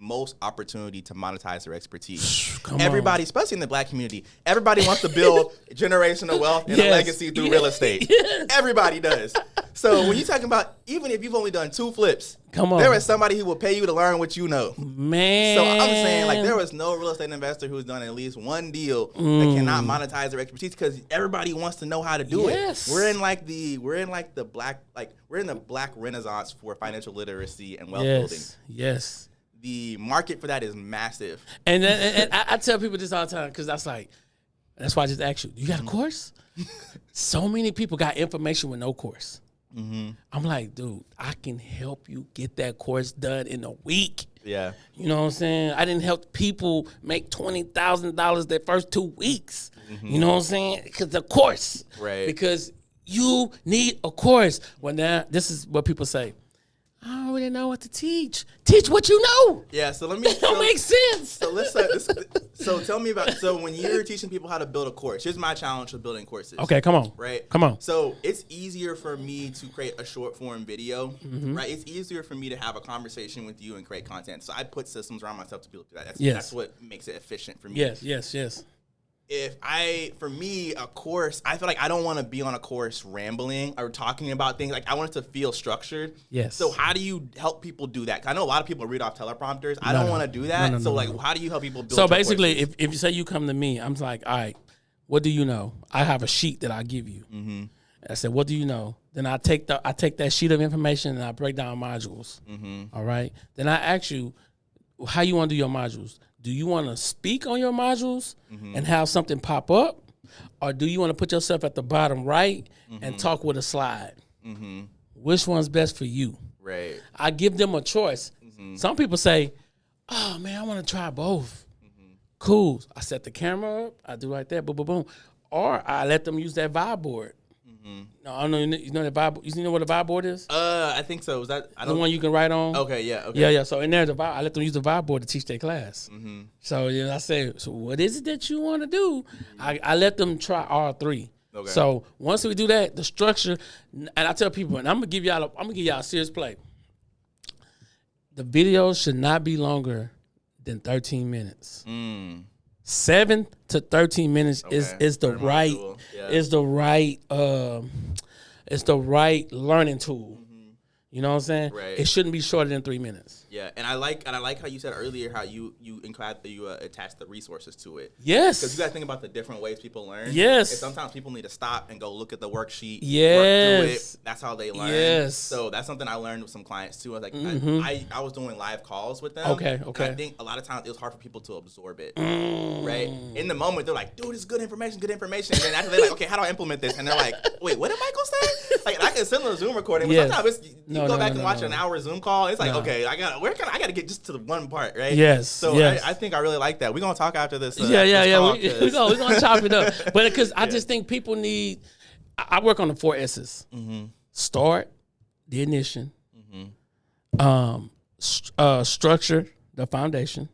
most opportunity to monetize their expertise. Everybody, especially in the Black community, everybody wants to build generational wealth and a legacy through real estate. Yes. Everybody does. So when you're talking about, even if you've only done 2 flips, there is somebody who will pay you to learn what you know. Man. So I'm saying, like, there was no real estate investor who's done at least one deal that cannot monetize their expertise, because everybody wants to know how to do it. We're in the Black Renaissance for financial literacy and wealth building. Yes. The market for that is massive. And I tell people this all the time, because that's why I just asked you, you got a course? So many people got information with no course. I'm like, dude, I can help you get that course done in a week. Yeah. You know what I'm saying? I didn't help people make $20,000 their first 2 weeks. You know what I'm saying? Because the course. Right. Because you need a course. Well, now, this is what people say. I don't really know what to teach. Teach what you know. Yeah, so let me... That don't make sense. So tell me about... So when you're teaching people how to build a course, here's my challenge with building courses. Okay, come on. Right? Come on. So it's easier for me to create a short form video, right? It's easier for me to have a conversation with you and create content. So I put systems around myself to be able to do that. That's what makes it efficient for me. Yes. For me, a course, I feel like I don't want to be on a course rambling or talking about things. Like, I want it to feel structured. Yes. So how do you help people do that? 'Cause I know a lot of people read off teleprompters. I don't want to do that. How do you help people build So basically, if you say you come to me, I'm like, all right, what do you know? I have a sheet that I give you. I said, what do you know? Then I take that sheet of information and I break down modules. All right. Then I ask you, how you want to do your modules? Do you want to speak on your modules and have something pop up? Or do you want to put yourself at the bottom right and talk with a slide? Which one's best for you? Right. I give them a choice. Some people say, oh, man, I want to try both. Cool. I set the camera up. I do like that. Boom, boom, boom. Or I let them use that vibe board. No, I don't know. You know that vibe. You know what a vibe board is? I think so. Is that the one you can write on? Okay, yeah. Okay. Yeah. So in there, I let them use the vibe board to teach their class. So I say, so what is it that you want to do? I let them try all 3. Okay. So once we do that, the structure, and I tell people, and I'm gonna give y'all a serious play. The videos should not be longer than 13 minutes. 7 to 13 minutes is the right learning tool. You know what I'm saying? Right. It shouldn't be shorter than 3 minutes. Yeah, and I like how you said earlier how you attach the resources to it. Yes. Because you got to think about the different ways people learn. Yes. And sometimes people need to stop and go look at the worksheet. Yes. Work through it. That's how they learn. Yes. So that's something I learned with some clients too. I was like, I was doing live calls with them. Okay. And I think a lot of times it was hard for people to absorb it. Right. In the moment they're like, dude, it's good information. And then after they're like, okay, how do I implement this? And they're like, wait, what did Michael say? Like, I can send them a Zoom recording, but sometimes you go back and watch an hour Zoom call. It's like, okay, I gotta get just to the one part, right? Yes. So yes. I think I really like that. We're gonna talk after this. We're gonna chop it up. But because I just think people need. I work on the 4 S's. Start, the ignition. Structure, the foundation.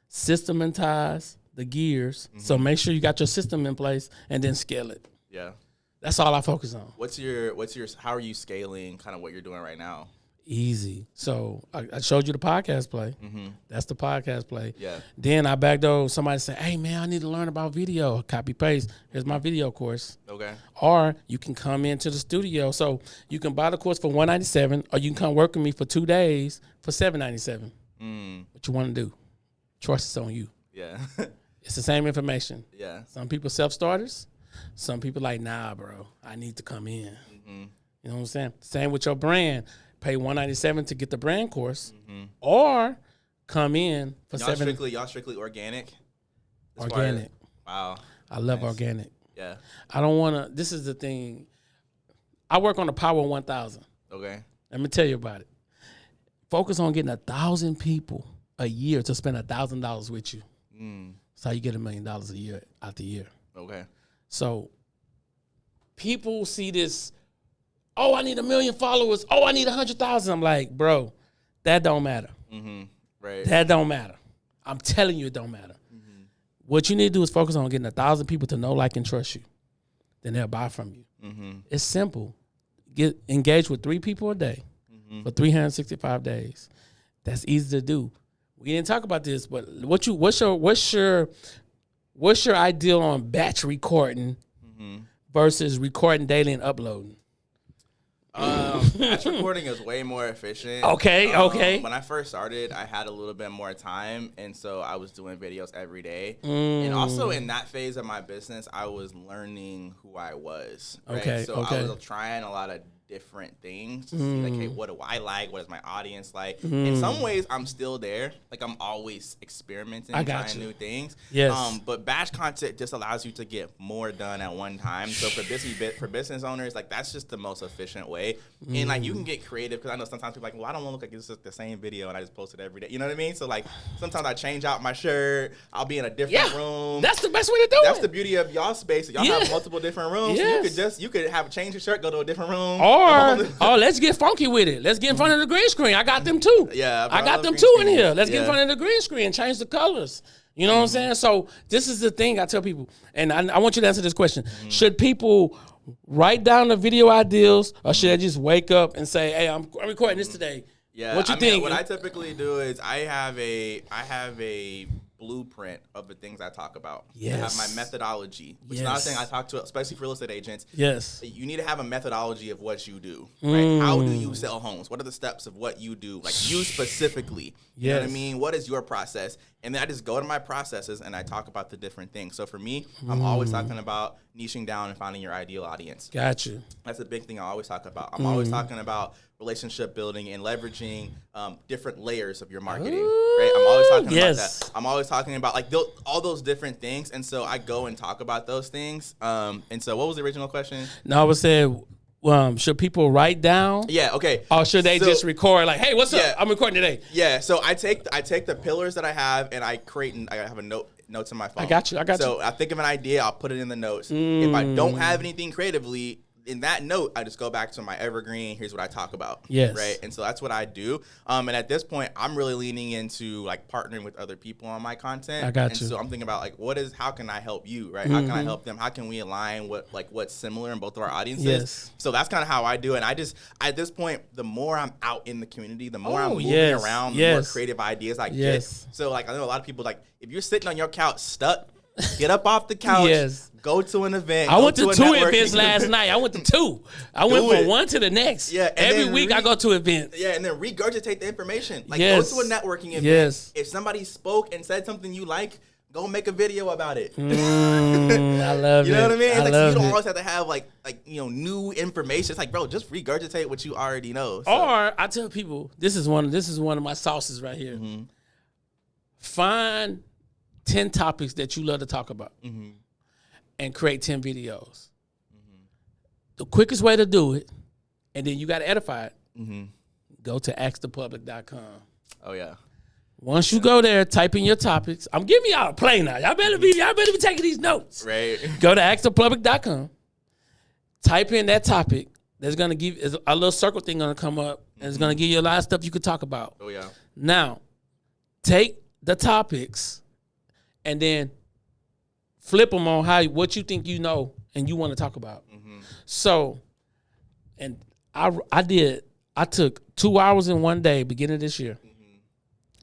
Systematize, the gears. So make sure you got your system in place, and then scale it. Yeah. That's all I focus on. How are you scaling kind of what you're doing right now? Easy. So I showed you the podcast play. That's the podcast play. Yeah. Then I backdoor somebody say, hey man, I need to learn about video. Copy paste. Here's my video course. Okay. Or you can come into the studio. So you can buy the course for $197, or you can come work with me for 2 days for $797. What you want to do? Choice is on you. Yeah. It's the same information. Yeah. Some people self-starters. Some people like, nah, bro, I need to come in. You know what I'm saying? Same with your brand. Pay $197 to get the brand course, or come in for $7. Y'all strictly organic? Organic. Wow. I love organic. Yeah. I don't want to. This is the thing. I work on the Power 1000. Okay. Let me tell you about it. Focus on getting 1,000 people a year to spend $1,000 with you. That's how you get $1 million a year out the year. Okay. So people see this, oh, I need 1 million followers. Oh, I need 100,000. I'm like, bro, that don't matter. Right. That don't matter. I'm telling you it don't matter. What you need to do is focus on getting 1,000 people to know, like, and trust you. Then they'll buy from you. It's simple. Get engaged with 3 people a day for 365 days. That's easy to do. we didn't talk about this, but what's your ideal on batch recording versus recording daily and uploading? Batch recording is way more efficient. Okay. When I first started, I had a little bit more time, and so I was doing videos every day. And also in that phase of my business, I was learning who I was. Right? I was trying a lot of different things to see, like, hey, what do I like? What is my audience like? In some ways, I'm still there. Like, I'm always experimenting, trying new things. Yes. But batch content just allows you to get more done at one time. So for business owners, like, that's just the most efficient way. And, like, you can get creative, because I know sometimes people are like, well, I don't want to look like it's just the same video and I just post it every day. You know what I mean? So, like, sometimes I change out my shirt. I'll be in a different room. That's the best way to do it. That's the beauty of y'all space. Y'all have multiple different rooms. Yes. So you could have change your shirt, go to a different room. Or let's get funky with it. Let's get in front of the green screen. I got them too. Yeah, I got them too in here. Let's get in front of the green screen and change the colors. You know what I'm saying? So this is the thing I tell people, and I want you to answer this question. Should people write down the video ideals, or should I just wake up and say, hey, I'm recording this today? Yeah. What you think? What I typically do is I have a blueprint of the things I talk about. Yes. I have my methodology, which is not a thing I talk to, especially for real estate agents. Yes. You need to have a methodology of what you do, right? How do you sell homes? What are the steps of what you do? Like, you specifically, you know what I mean? What is your process? And then I just go to my processes and I talk about the different things. So for me, I'm always talking about niching down and finding your ideal audience. Gotcha. That's a big thing I always talk about. I'm always talking about relationship building and leveraging different layers of your marketing. Right? I'm always talking about that. I'm always talking about, like, all those different things. And so I go and talk about those things. And so what was the original question? No, I was saying, should people write down? Yeah, okay. Or should they just record, like, hey, what's up? I'm recording today. Yeah, so I take the pillars that I have and I have a notes in my phone. I got you. So I think of an idea, I'll put it in the notes. If I don't have anything creatively, in that note, I just go back to my evergreen. Here's what I talk about. Yes. Right. And so that's what I do. And at this point, I'm really leaning into, like, partnering with other people on my content. I got you. So I'm thinking about, like, how can I help you? Right. How can I help them? How can we align what's similar in both of our audiences? Yes. So that's kind of how I do it. And at this point, the more I'm out in the community, the more I'm moving around, the more creative ideas I get. So, like, I know a lot of people, like, if you're sitting on your couch stuck, get up off the couch. Go to an event. I went to 2 events last night. I went to 2. I went from one to the next. Yeah. Every week I go to events. Yeah, and then regurgitate the information. Like, go to a networking event. Yes. If somebody spoke and said something you like, go make a video about it. I love it. You know what I mean? Like, so you don't always have to have like new information. It's like, bro, just regurgitate what you already know. So. Or I tell people, this is one of my sauces right here. Find 10 topics that you love to talk about. And create 10 videos. The quickest way to do it, and then you got to edify it, go to askthepublic.com. Oh, yeah. Once you go there, type in your topics. I'm giving y'all a play now. Y'all better be taking these notes. Right. Go to askthepublic.com. Type in that topic. There's going to give a little circle thing going to come up, and it's going to give you a lot of stuff you could talk about. Oh, yeah. Now, take the topics and then flip them on what you think you know and you want to talk about. So, and I took 2 hours in one day, beginning of this year,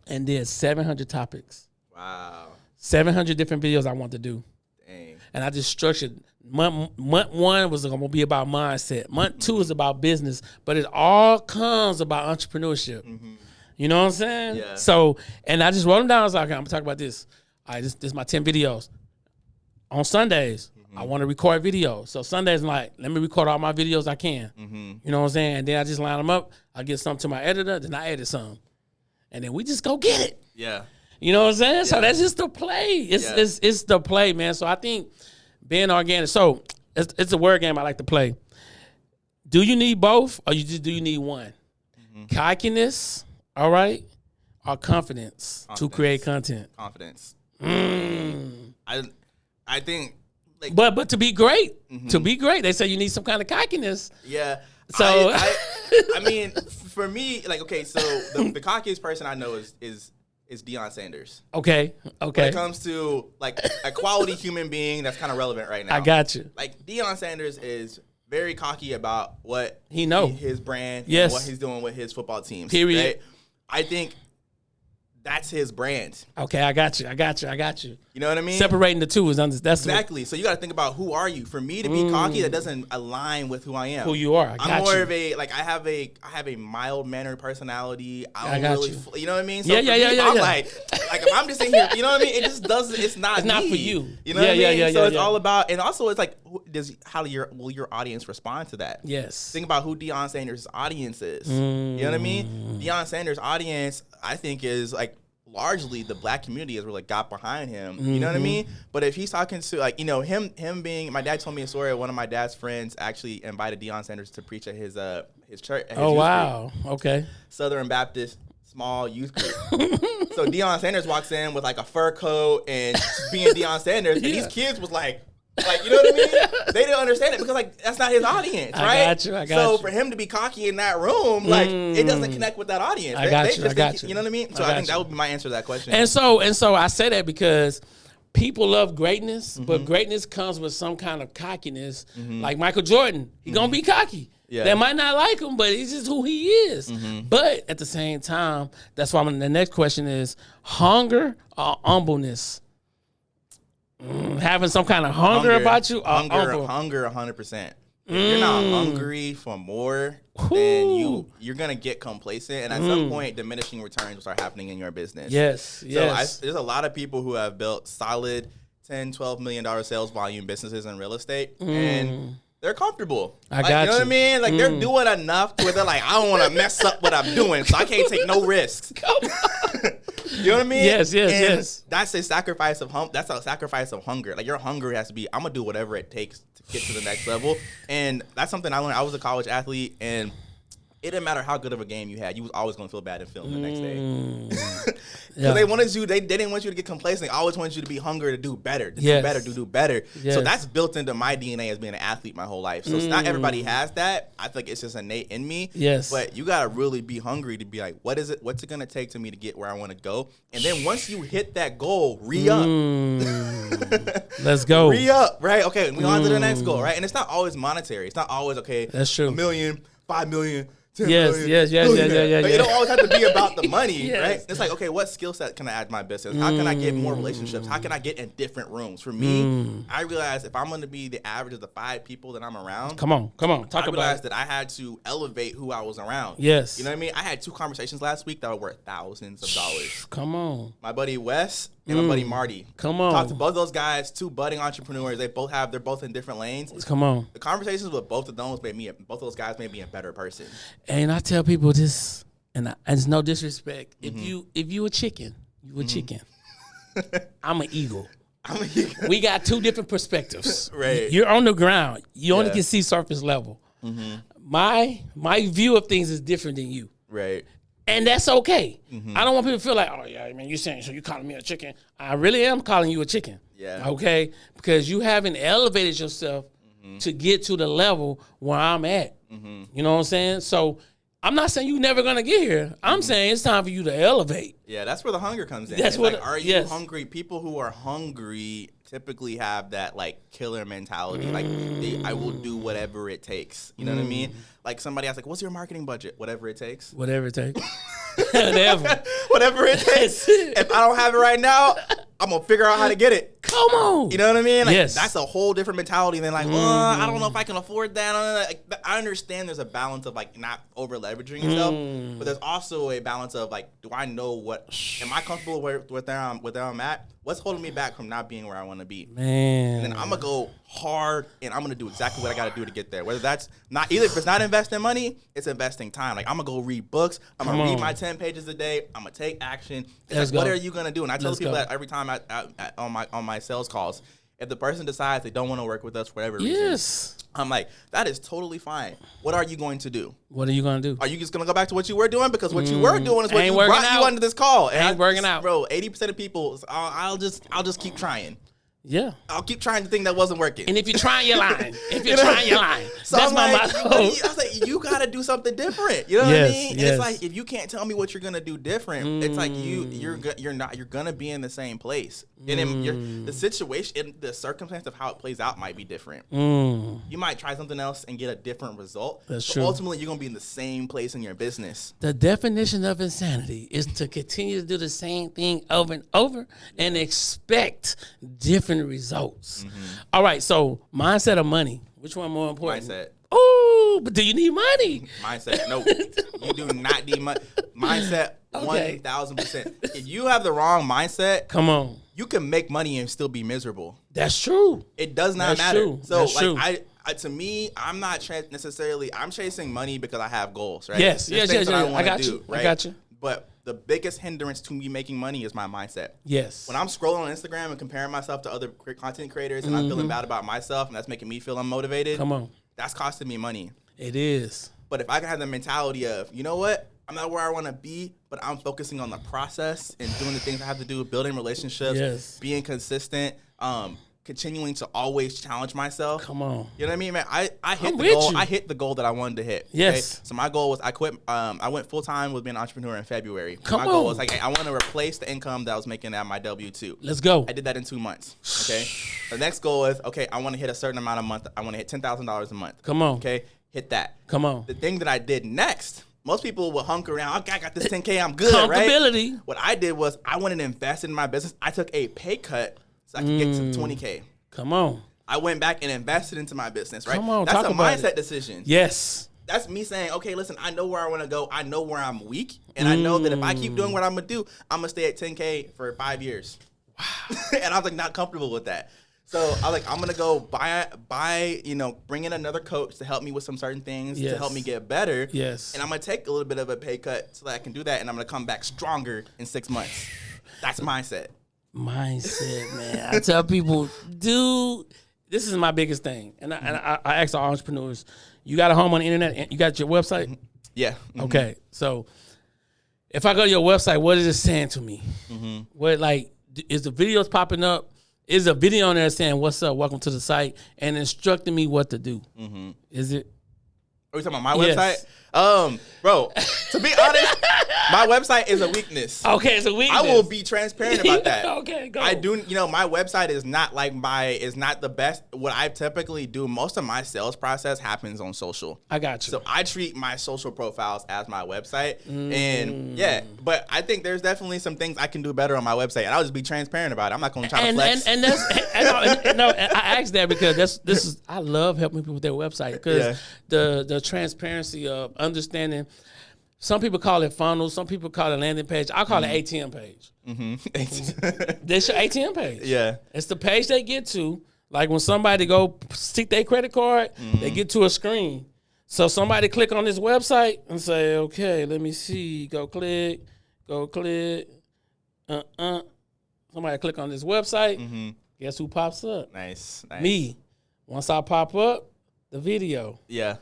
and did 700 topics. Wow. 700 different videos I want to do. Dang. And I just structured. Month 1 was going to be about mindset. Month 2 is about business, but it all comes about entrepreneurship. You know what I'm saying? Yeah. So, and I just wrote them down. I was like, okay, I'm going to talk about this. All right, this is my 10 videos. On Sundays, I want to record videos. So Sundays, I'm like, let me record all my videos I can. You know what I'm saying? And then I just line them up. I get some to my editor, then I edit some. And then we just go get it. Yeah. You know what I'm saying? Yeah. So that's just the play. It's the play, man. So I think being organic. So it's a word game I like to play. Do you need both, or do you need one? Cockiness, all right, or confidence to create content? Confidence. I think, like, but to be great, they say you need some kind of cockiness. Yeah. So I mean, for me, like, okay, so the cockiest person I know is Deion Sanders. Okay. When it comes to, like, a quality human being that's kind of relevant right now. I got you. Like, Deion Sanders is very cocky about what his brand, yes, and what he's doing with his football teams. Period. Right? I think That's his brand. Okay, I got you. You know what I mean? Separating the two is that's exactly. So you got to think about who are you. For me to be cocky, that doesn't align with who I am. Who you are. I'm more of a I have a mild mannered personality. I don't really. You know what I mean? So yeah. I'm like if I'm just in here, you know what I mean? It just doesn't. It's not. It's not for you. You know what I mean? So it's all about, and also it's like, how will your audience respond to that? Yes. Think about who Deion Sanders' audience is. You know what I mean? Deion Sanders' audience, I think, is like largely the black community has really got behind him. You know what I mean? But if he's talking to him being, my dad told me a story of one of my dad's friends actually invited Deion Sanders to preach at his church. At his wow. Group. Okay. Southern Baptist small youth group. So Deion Sanders walks in with like a fur coat and being Deion Sanders, and these kids was like, you know what I mean? They didn't understand it because that's not his audience, right? I got you. So for him to be cocky in that room, it doesn't connect with that audience. I got you. You know what I mean? So I think that would be my answer to that question. And so I say that because people love greatness, but greatness comes with some kind of cockiness. Like Michael Jordan, he's gonna be cocky. Yeah. They might not like him, but he's just who he is. But at the same time, that's why the next question is hunger or humbleness. Having some kind of hunger about you? Hunger, 100%. If you're not hungry for more, then you're going to get complacent. And at some point, diminishing returns will start happening in your business. Yes. There's a lot of people who have built solid $10, $12 million sales volume businesses in real estate. And they're comfortable. You know what I mean? Like they're doing enough to where they're like, I don't want to mess up what I'm doing, so I can't take no risks. You know what I mean? Yes. That's a sacrifice of That's a sacrifice of hunger. Like your hunger has to be, I'm gonna do whatever it takes to get to the next level. And that's something I learned. I was a college athlete, and it didn't matter how good of a game you had, you was always going to feel bad in film the next day. Because they wanted you, they didn't want you to get complacent. They always wanted you to be hungry to do better, do better. Yes. So that's built into my DNA as being an athlete my whole life. So not everybody has that. I think it's just innate in me. Yes. But you got to really be hungry to be like, what's it going to take to me to get where I want to go? And then once you hit that goal, re-up. Let's go. Re-up, right? Okay, we on to the next goal, right? And it's not always monetary. It's not always, okay, that's true. $1 million, $5 million. Yes. It don't always have to be about the money, right? It's like, okay, what skill set can I add to my business? How can I get more relationships? How can I get in different rooms? For me, I realized if I'm going to be the average of the 5 people that I'm around, come on, I realized that I had to elevate who I was around. Yes, you know what I mean. I had 2 conversations last week that were worth thousands of dollars. Come on, my buddy Wes and my buddy Marty. Come on, talked to both those guys, 2 budding entrepreneurs. They're both in different lanes. Come on, the conversations with both of those both of those guys made me a better person. And I tell people this, and it's no disrespect. If you a chicken, you a chicken. I'm an eagle. We got 2 different perspectives. Right. You're on the ground. You only can see surface level. My view of things is different than you. Right. And that's okay. I don't want people to feel like, oh yeah, man, you're saying, so you calling me a chicken. I really am calling you a chicken. Yeah. Okay? Because you haven't elevated yourself to get to the level where I'm at. You know what I'm saying? So I'm not saying you're never gonna get here. I'm saying it's time for you to elevate. Yeah, that's where the hunger comes in. That's what. Are you hungry? People who are hungry typically have that like killer mentality. Like I will do whatever it takes. You know what I mean? Like somebody asks, like, "What's your marketing budget?" Whatever it takes. Whatever it takes. Whatever it takes. If I don't have it right now, I'm gonna figure out how to get it. Come on. You know what I mean? Like, yes. That's a whole different mentality than like, I don't know if I can afford that. I understand there's a balance of like not over leveraging yourself, but there's also a balance of like, do I know am I comfortable with where I'm at? What's holding me back from not being where I want to be? Man. And then I'm gonna go hard and I'm gonna do exactly what I gotta do to get there. Whether that's not if it's not investing money, it's investing time. Like I'm gonna go read books. I'm gonna read my 10 pages a day. I'm gonna take action. Like, what are you gonna do? And I tell people that every time on my sales calls. If the person decides they don't want to work with us for whatever reason, I'm like, that is totally fine. What are you going to do? What are you going to do? Are you just going to go back to what you were doing? Because what you were doing is what brought you onto this call. Ain't working out. Bro, 80% of people, I'll just keep trying. Yeah. I'll keep trying the thing that wasn't working. And if you're trying, you're lying. If you're trying, you're lying. So that's my motto. I was like, you got to do something different. You know what I mean? Yes. And it's like, if you can't tell me what you're going to do different, it's like you're going to be in the same place. And then the situation and the circumstance of how it plays out might be different. You might try something else and get a different result. That's but true. Ultimately, you're going to be in the same place in your business. The definition of insanity is to continue to do the same thing over and over and expect different results. All right, so mindset or money? Which one more important? Mindset. Oh, but do you need money? Mindset. No, you do not need money. Mindset, Okay. 1,000%. If you have the wrong mindset, Come on. you can make money and still be miserable. That's true. It does not That's matter. true. So, That's like, true. I to me, I'm not necessarily. I'm chasing money because I have goals, right? Yes, There's yes, things yes, that I yes. wanna I got do, you. I right? got you. But the biggest hindrance to me making money is my mindset. Yes. When I'm scrolling on Instagram and comparing myself to other content creators, and I'm feeling bad about myself, and that's making me feel unmotivated. Come on. That's costing me money. It is. But if I can have the mentality of, you know what? I'm not where I want to be, but I'm focusing on the process and doing the things I have to do, building relationships, Yes. being consistent, continuing to always challenge myself. Come on. You know what I mean, man? I hit I'm the with goal. you. I hit the goal that I wanted to hit. Yes. So my goal was I quit. I went full time with being an entrepreneur in February. Come my goal on. was like, I want to replace the income that I was making at my W-2. Let's go. I did that in 2 months. Okay. The next goal is, okay, I want to hit a certain amount a month. I want to hit $10,000 a month. Come on. Okay. Hit that. Come on. The thing that I did next, most people will hunker around. Okay, I got this 10K. I'm good, right? Comfortability. What I did was I went and invested in my business. I took a pay cut so I could get to 20K. Come on. I went back and invested into my business, right? Come on, That's talk a about mindset it. decision. Yes. That's me saying, okay, listen, I know where I want to go. I know where I'm weak. And I know that if I keep doing what I'm going to do, I'm going to stay at 10K for 5 years. Wow. And I was like, not comfortable with that. So I was like, I'm going to go buy, bring in another coach to help me with some certain things to help me get better. Yes. And I'm going to take a little bit of a pay cut so that I can do that. And I'm going to come back stronger in 6 months. That's mindset. Mindset, man. I tell people, dude, this is my biggest thing. And I ask all entrepreneurs, you got a home on the internet? And you got your website? Yeah. Okay. So if I go to your website, what is it saying to me? What, like, is the videos popping up? Is a video on there saying, what's up, welcome to the site, and instructing me what to do? Is it? Are we talking about my Yes. website? Bro, to be honest, my website is a weakness. Okay, it's a weakness. I will be transparent about that. Okay, go. I do, my website is not not the best. What I typically do, most of my sales process happens on social. I got you. So I treat my social profiles as my website. And yeah, but I think there's definitely some things I can do better on my website. And I'll just be transparent about it. I'm not going to try to flex. And that's I asked that because I love helping people with their website because the transparency of understanding. Some people call it funnels. Some people call it landing page. I call it ATM page. This your ATM page. Yeah. It's the page they get to. Like when somebody go stick their credit card, they get to a screen. So somebody click on this website and say, okay, let me see. Go click. Somebody click on this website. Guess who pops up? Nice. Me. Once I pop up, the video. Yeah.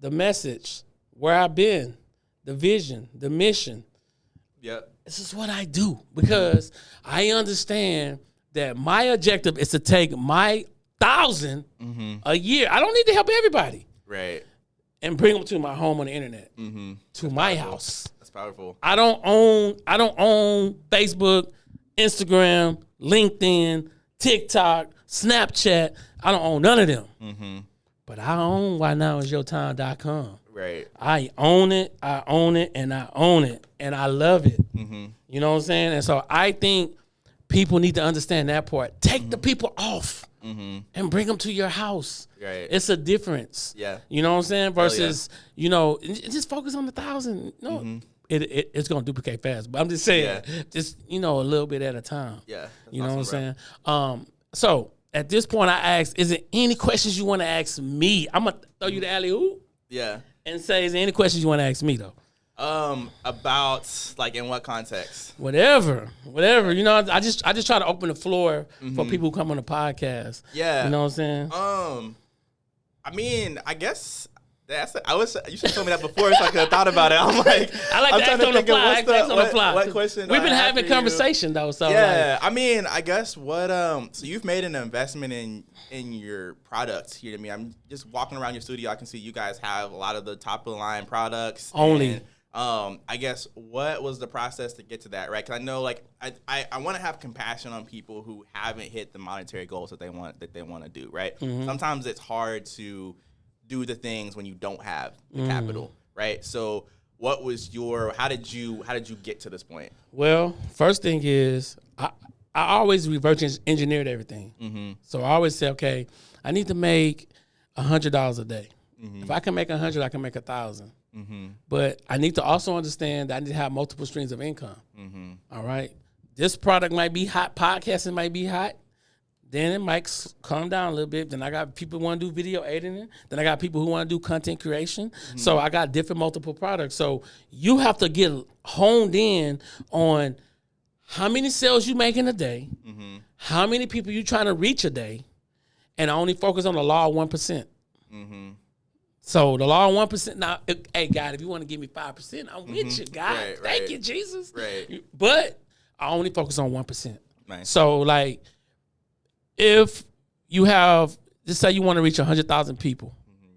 The message, where I've been, the vision, the mission. Yep. This is what I do because I understand that my objective is to take my 1,000 a year. I don't need to help everybody. Right. And bring them to my home on the internet, to my house. That's powerful. I don't own Facebook, Instagram, LinkedIn, TikTok, Snapchat. I don't own none of them. But I own WhyNowIsYourTime.com. Right. I own it, and I own it, and I love it. You know what I'm saying? And so I think people need to understand that part. Take the people off and bring them to your house. Right. It's a difference. Yeah. You know what I'm saying? Versus, just focus on the 1,000. No, it's going to duplicate fast. But I'm just saying, just, a little bit at a time. Yeah. You know what I'm saying? So at this point, I ask, is there any questions you want to ask me? I'm going to throw you the alley-oop. Yeah. And say, is there any questions you want to ask me, though? About, like, in what context? Whatever. I just try to open the floor for people who come on the podcast. Yeah. You know what I'm saying? I mean, I guess You should have told me that before, so I could have thought about it. I'm like, I like to ask on the fly. What question? We've been having conversation though, so yeah. I mean, I guess what so you've made an investment in your products here. I mean, I'm just walking around your studio. I can see you guys have a lot of the top of the line products. Only. And, I guess what was the process to get to that, right? Because I know, like, I want to have compassion on people who haven't hit the monetary goals that they want to do, right? Mm-hmm. Sometimes it's hard to do the things when you don't have the capital, right? So how did you get to this point? Well, first thing is I always reverse engineered everything. Mm-hmm. So I always say, okay, I need to make $100 a day. Mm-hmm. If I can make 100, I can make 1,000. Mm-hmm. But I need to also understand that I need to have multiple streams of income. Mm-hmm. All right. This product might be hot. Podcasting might be hot. Then it might calm down a little bit. Then I got people who want to do video editing. Then I got people who want to do content creation. Mm-hmm. So I got different multiple products. So you have to get honed in on how many sales you make in a day, mm-hmm. how many people you trying to reach a day, and I only focus on the law of 1%. Mm-hmm. So the law of 1%. Now, hey, God, if you want to give me 5%, I'm with you, God. Right, Thank you, Jesus. Right. But I only focus on 1%. Nice. So, like, if you have, just say you want to reach 100,000 people, mm-hmm.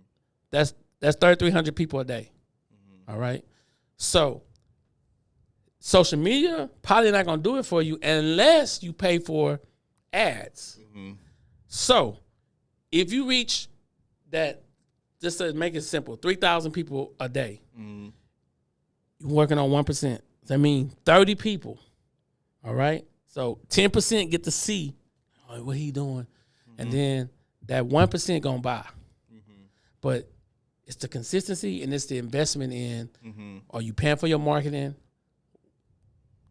that's 3,300 people a day. Mm-hmm. All right. So social media probably not going to do it for you unless you pay for ads. Mm-hmm. So if you reach that, just to make it simple, 3,000 people a day, mm-hmm. you're working on 1%. That means 30 people. All right. So 10% get to see what he doing, mm-hmm. and then that 1% gonna buy. Mm-hmm. But it's the consistency and it's the investment in. Mm-hmm. Are you paying for your marketing?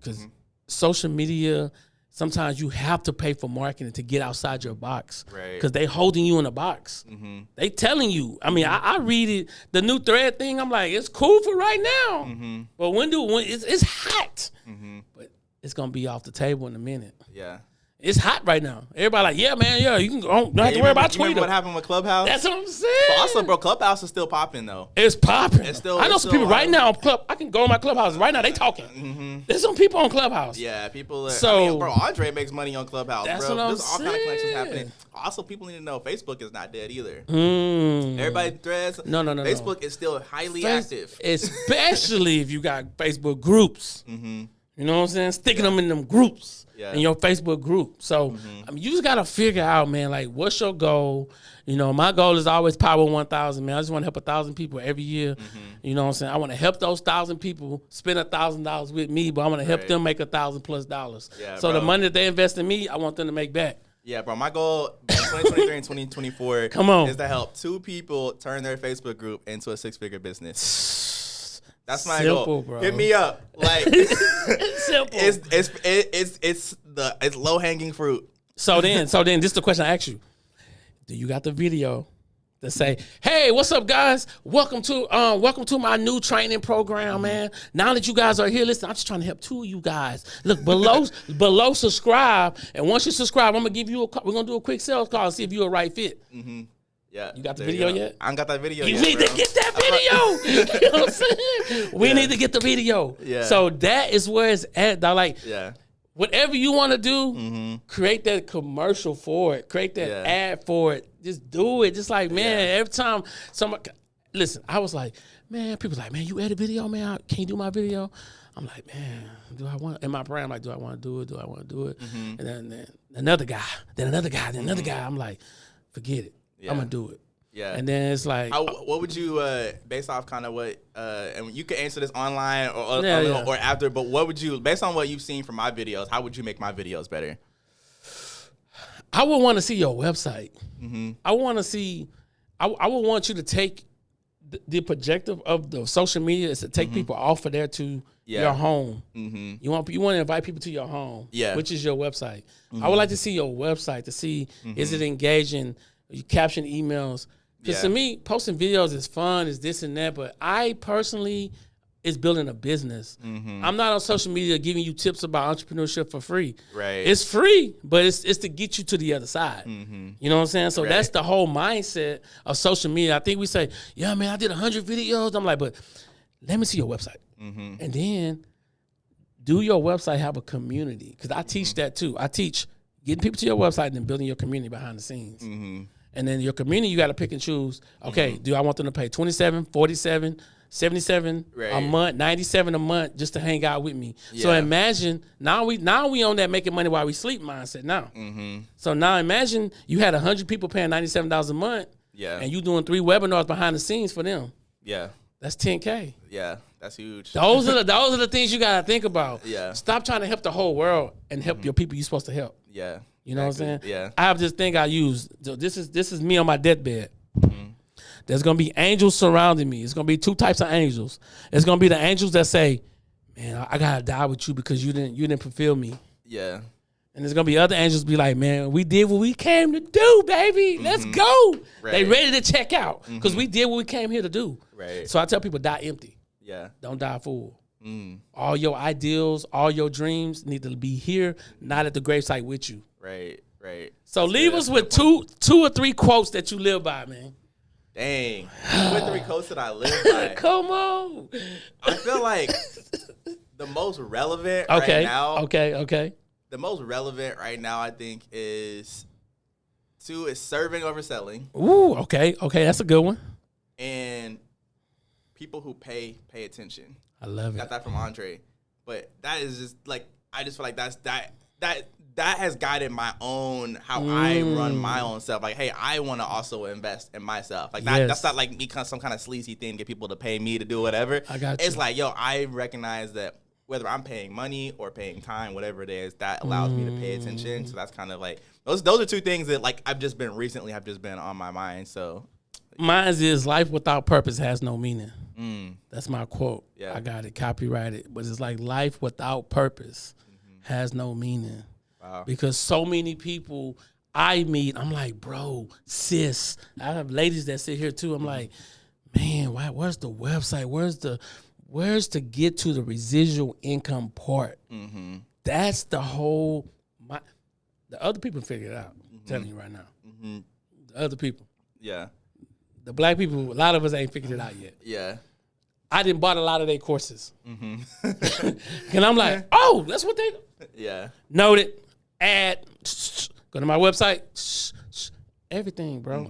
Because mm-hmm. social media, sometimes you have to pay for marketing to get outside your box. Right. Because they holding you in a box. Mm-hmm. They telling you. I mean, I read it, the new thread thing. I'm like, it's cool for right now, mm-hmm. but when it's hot, mm-hmm. but it's gonna be off the table in a minute. Yeah. It's hot right now. Everybody like, yeah, man, yeah, you can don't have to worry about Twitter. Remember what happened with Clubhouse? That's what I'm saying. But also, bro, Clubhouse is still popping, though. It's popping. I know some people right now on Club. I can go on my Clubhouse right now. They talking. Mm-hmm. There's some people on Clubhouse. Yeah, people. I mean, bro, Andre makes money on Clubhouse, that's bro. What I'm There's all saying. kind of connections happening. Also, people need to know Facebook is not dead either. Everybody threads. No. Facebook is still highly active. Especially if you got Facebook groups. Mm-hmm. You know what I'm saying? Sticking them in them groups. Yeah. In your Facebook group. So, I mean, you just got to figure out, man, like, what's your goal? You know, my goal is always Power 1,000, man. I just want to help 1,000 people every year. Mm-hmm. You know what I'm saying? I want to help those 1,000 people spend $1,000 with me, but I want to help them make $1,000+. Yeah, so the money that they invest in me, I want them to make back. Yeah, bro. My goal in 2023 and 2024 Come on. is to help 2 people turn their Facebook group into a 6-figure business. That's my goal. Bro. Hit me up. Like it's simple. It's low hanging fruit. So then this is the question I ask you. Do you got the video to say, hey, what's up, guys? Welcome to my new training program, man. Now that you guys are here, listen, I'm just trying to help 2 of you guys. Look, below subscribe, and once you subscribe, we're gonna do a quick sales call and see if you're a right fit. Mm-hmm. Yeah. You got the video yet? I ain't got that video yet. You need to get that video. You know what I'm saying? We need to get the video. Yeah. So that is where it's at. Like, yeah. Whatever you want to do, create that commercial for it. Create that ad for it. Just do it. Just like, man, every time somebody, listen, I was like, man, people like, man, you edit video, man. Can you do my video? I'm like, man, do I want? In my brain, I'm like, do I want to do it? Do I want to do it? Mm-hmm. And then another guy, then another guy, then another guy. I'm like, forget it. Yeah. I'm gonna do it. Yeah. And then it's like, what would you, based off kind of what, and you can answer this online or after, but what would you, based on what you've seen from my videos, how would you make my videos better? I would want to see your website. Mm-hmm. I want to see, I would want you to take the objective of the social media is to take people off of there to your home. Mm-hmm. You want to invite people to your home, which is your website. Mm-hmm. I would like to see your website to see, is it engaging? You caption emails. Because to me, posting videos is fun, is this and that. But I personally, is building a business. I'm not on social media giving you tips about entrepreneurship for free. Right. It's free, but it's to get you to the other side. You know what I'm saying? So that's the whole mindset of social media. I think we say, yeah, man, I did 100 videos. I'm like, but let me see your website. And then do your website have a community? Because I teach that too. I teach getting people to your website and then building your community behind the scenes. And then your community, you got to pick and choose. Okay, do I want them to pay $27, $47, $77 a month, $97 a month just to hang out with me? So imagine now we on that making money while we sleep mindset now. So now imagine you had 100 people paying $97 a month, and you doing 3 webinars behind the scenes for them. That's $10K. That's huge. Those are the things you gotta think about. Stop trying to help the whole world and help your people you're supposed to help. You know what I'm saying? I have this thing I use. So this is me on my deathbed. There's gonna be angels surrounding me. It's gonna be 2 types of angels. It's gonna be the angels that say, "Man, I gotta die with you because you didn't fulfill me." And there's gonna be other angels be like, "Man, we did what we came to do, baby. Let's go." They ready to check out because we did what we came here to do. So I tell people, die empty. Don't die full. All your ideals, all your dreams need to be here, not at the gravesite with you. So leave us with two or 3 quotes that you live by, man. Dang. 2 or 3 quotes that I live by. Come on. I feel like the most relevant right now. The most relevant right now, I think, is 2 is serving over selling. Ooh, okay, that's a good one. And people who pay attention. I love it. Got that from Andre. But that is just like, I just feel like that has guided my own, how I run my own self. Like, hey, I want to also invest in myself. Like that's not like me some kind of sleazy thing to get people to pay me to do whatever. I got you. It's like, yo, I recognize that whether I'm paying money or paying time, whatever it is, that allows me to pay attention. So that's kind of like, those are 2 things that like have just been on my mind. So mine is life without purpose has no meaning. That's my quote. I got it copyrighted. But it's like life without purpose has no meaning. Wow. Because so many people I meet, I'm like, bro, sis. I have ladies that sit here too. I'm like, man, where's the website? Where's to get to the residual income part? That's the whole. The other people figure it out. I'm telling you right now. The other people. The black people, a lot of us ain't figured it out yet. I didn't bought a lot of their courses. And I'm like, oh, that's what they. Noted. Add. Go to my website. Everything, bro.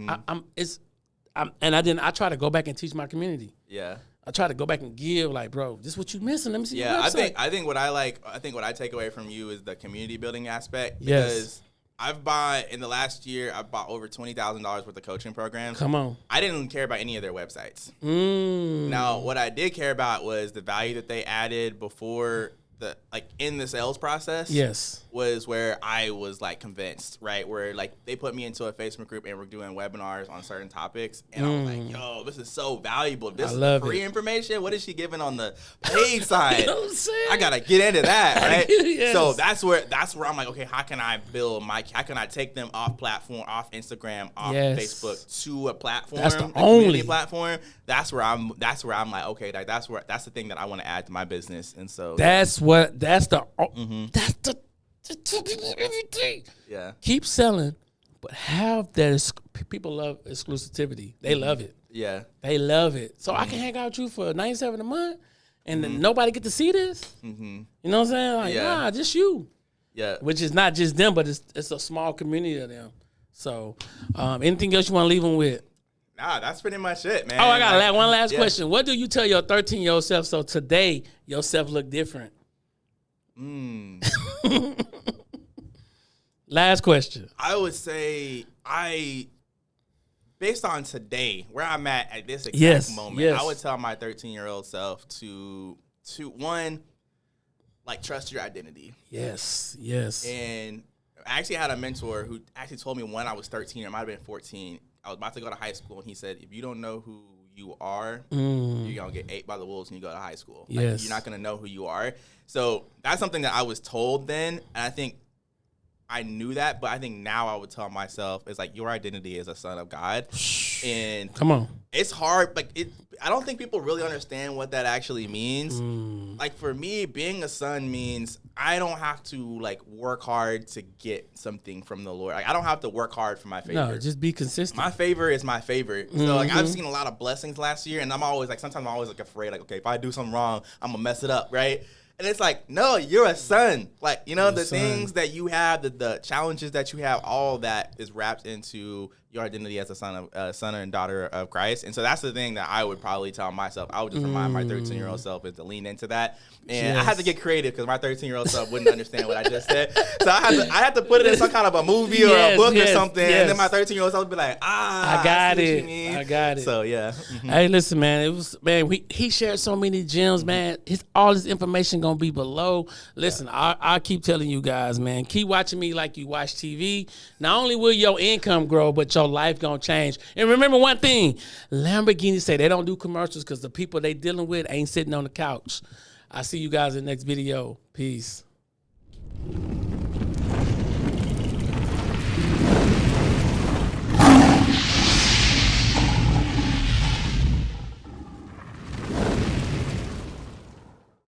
I try to go back and teach my community. I try to go back and give, like, bro, this is what you missing. Let me see your website. I think what I take away from you is the community building aspect. Because in the last year, I've bought over $20,000 worth of coaching programs. Come on. I didn't care about any of their websites. Now, what I did care about was the value that they added before in the sales process. Was where I was like convinced, right? Where like they put me into a Facebook group and we're doing webinars on certain topics, and I was like, "Yo, this is so valuable. This is free information. What is she giving on the paid side? You know what I'm saying? I gotta get into that, right?" So that's where I'm like, okay, how can I take them off platform, off Instagram, off Facebook to a platform, that's the only platform. That's where I'm like, okay, that's the thing that I want to add to my business, and so that's the everything. Keep selling, but have that. People love exclusivity. They love it. They love it. So I can hang out with you for $97 a month, and then nobody get to see this. You know what I'm saying? Like, nah, just you. Which is not just them, but it's a small community of them. So, anything else you want to leave them with? Nah, that's pretty much it, man. Oh, I got one last question. What do you tell your 13-year-old self so today your self look different? Last question. I would say based on today, where I'm at this exact moment, I would tell my 13-year-old self to one, like, trust your identity. Yes. And I actually had a mentor who actually told me when I was 13, or it might have been 14, I was about to go to high school, and he said, if you don't know who you are, you're going to get ate by the wolves when you go to high school. Like, you're not going to know who you are. So that's something that I was told then, and I think I knew that, but I think now I would tell myself it's like your identity is a son of God, and come on, it's hard. Like I don't think people really understand what that actually means. Like for me, being a son means I don't have to like work hard to get something from the Lord. Like I don't have to work hard for my favor. No, just be consistent. My favor is my favorite. So like I've seen a lot of blessings last year, and I'm always like, sometimes I'm always like afraid, like, okay, if I do something wrong, I'm gonna mess it up, right? And it's like, no, you're a son. Like, you know, the things that you have, the challenges that you have, all that is wrapped into your identity as a son and daughter of Christ. And so that's the thing that I would probably tell myself. I would just remind my 13-year-old self is to lean into that. And I had to get creative because my 13-year-old self wouldn't understand what I just said. So I had to put it in some kind of a movie or a book or something. And then my 13-year-old self would be like, I got it. I got it. So, yeah. Hey, listen, man. He shared so many gems, man. All this information going to be below. Listen, I keep telling you guys, man, keep watching me like you watch TV. Not only will your income grow, but your life going to change. And remember one thing, Lamborghini say they don't do commercials because the people they dealing with ain't sitting on the couch. I see you guys in the next video. Peace.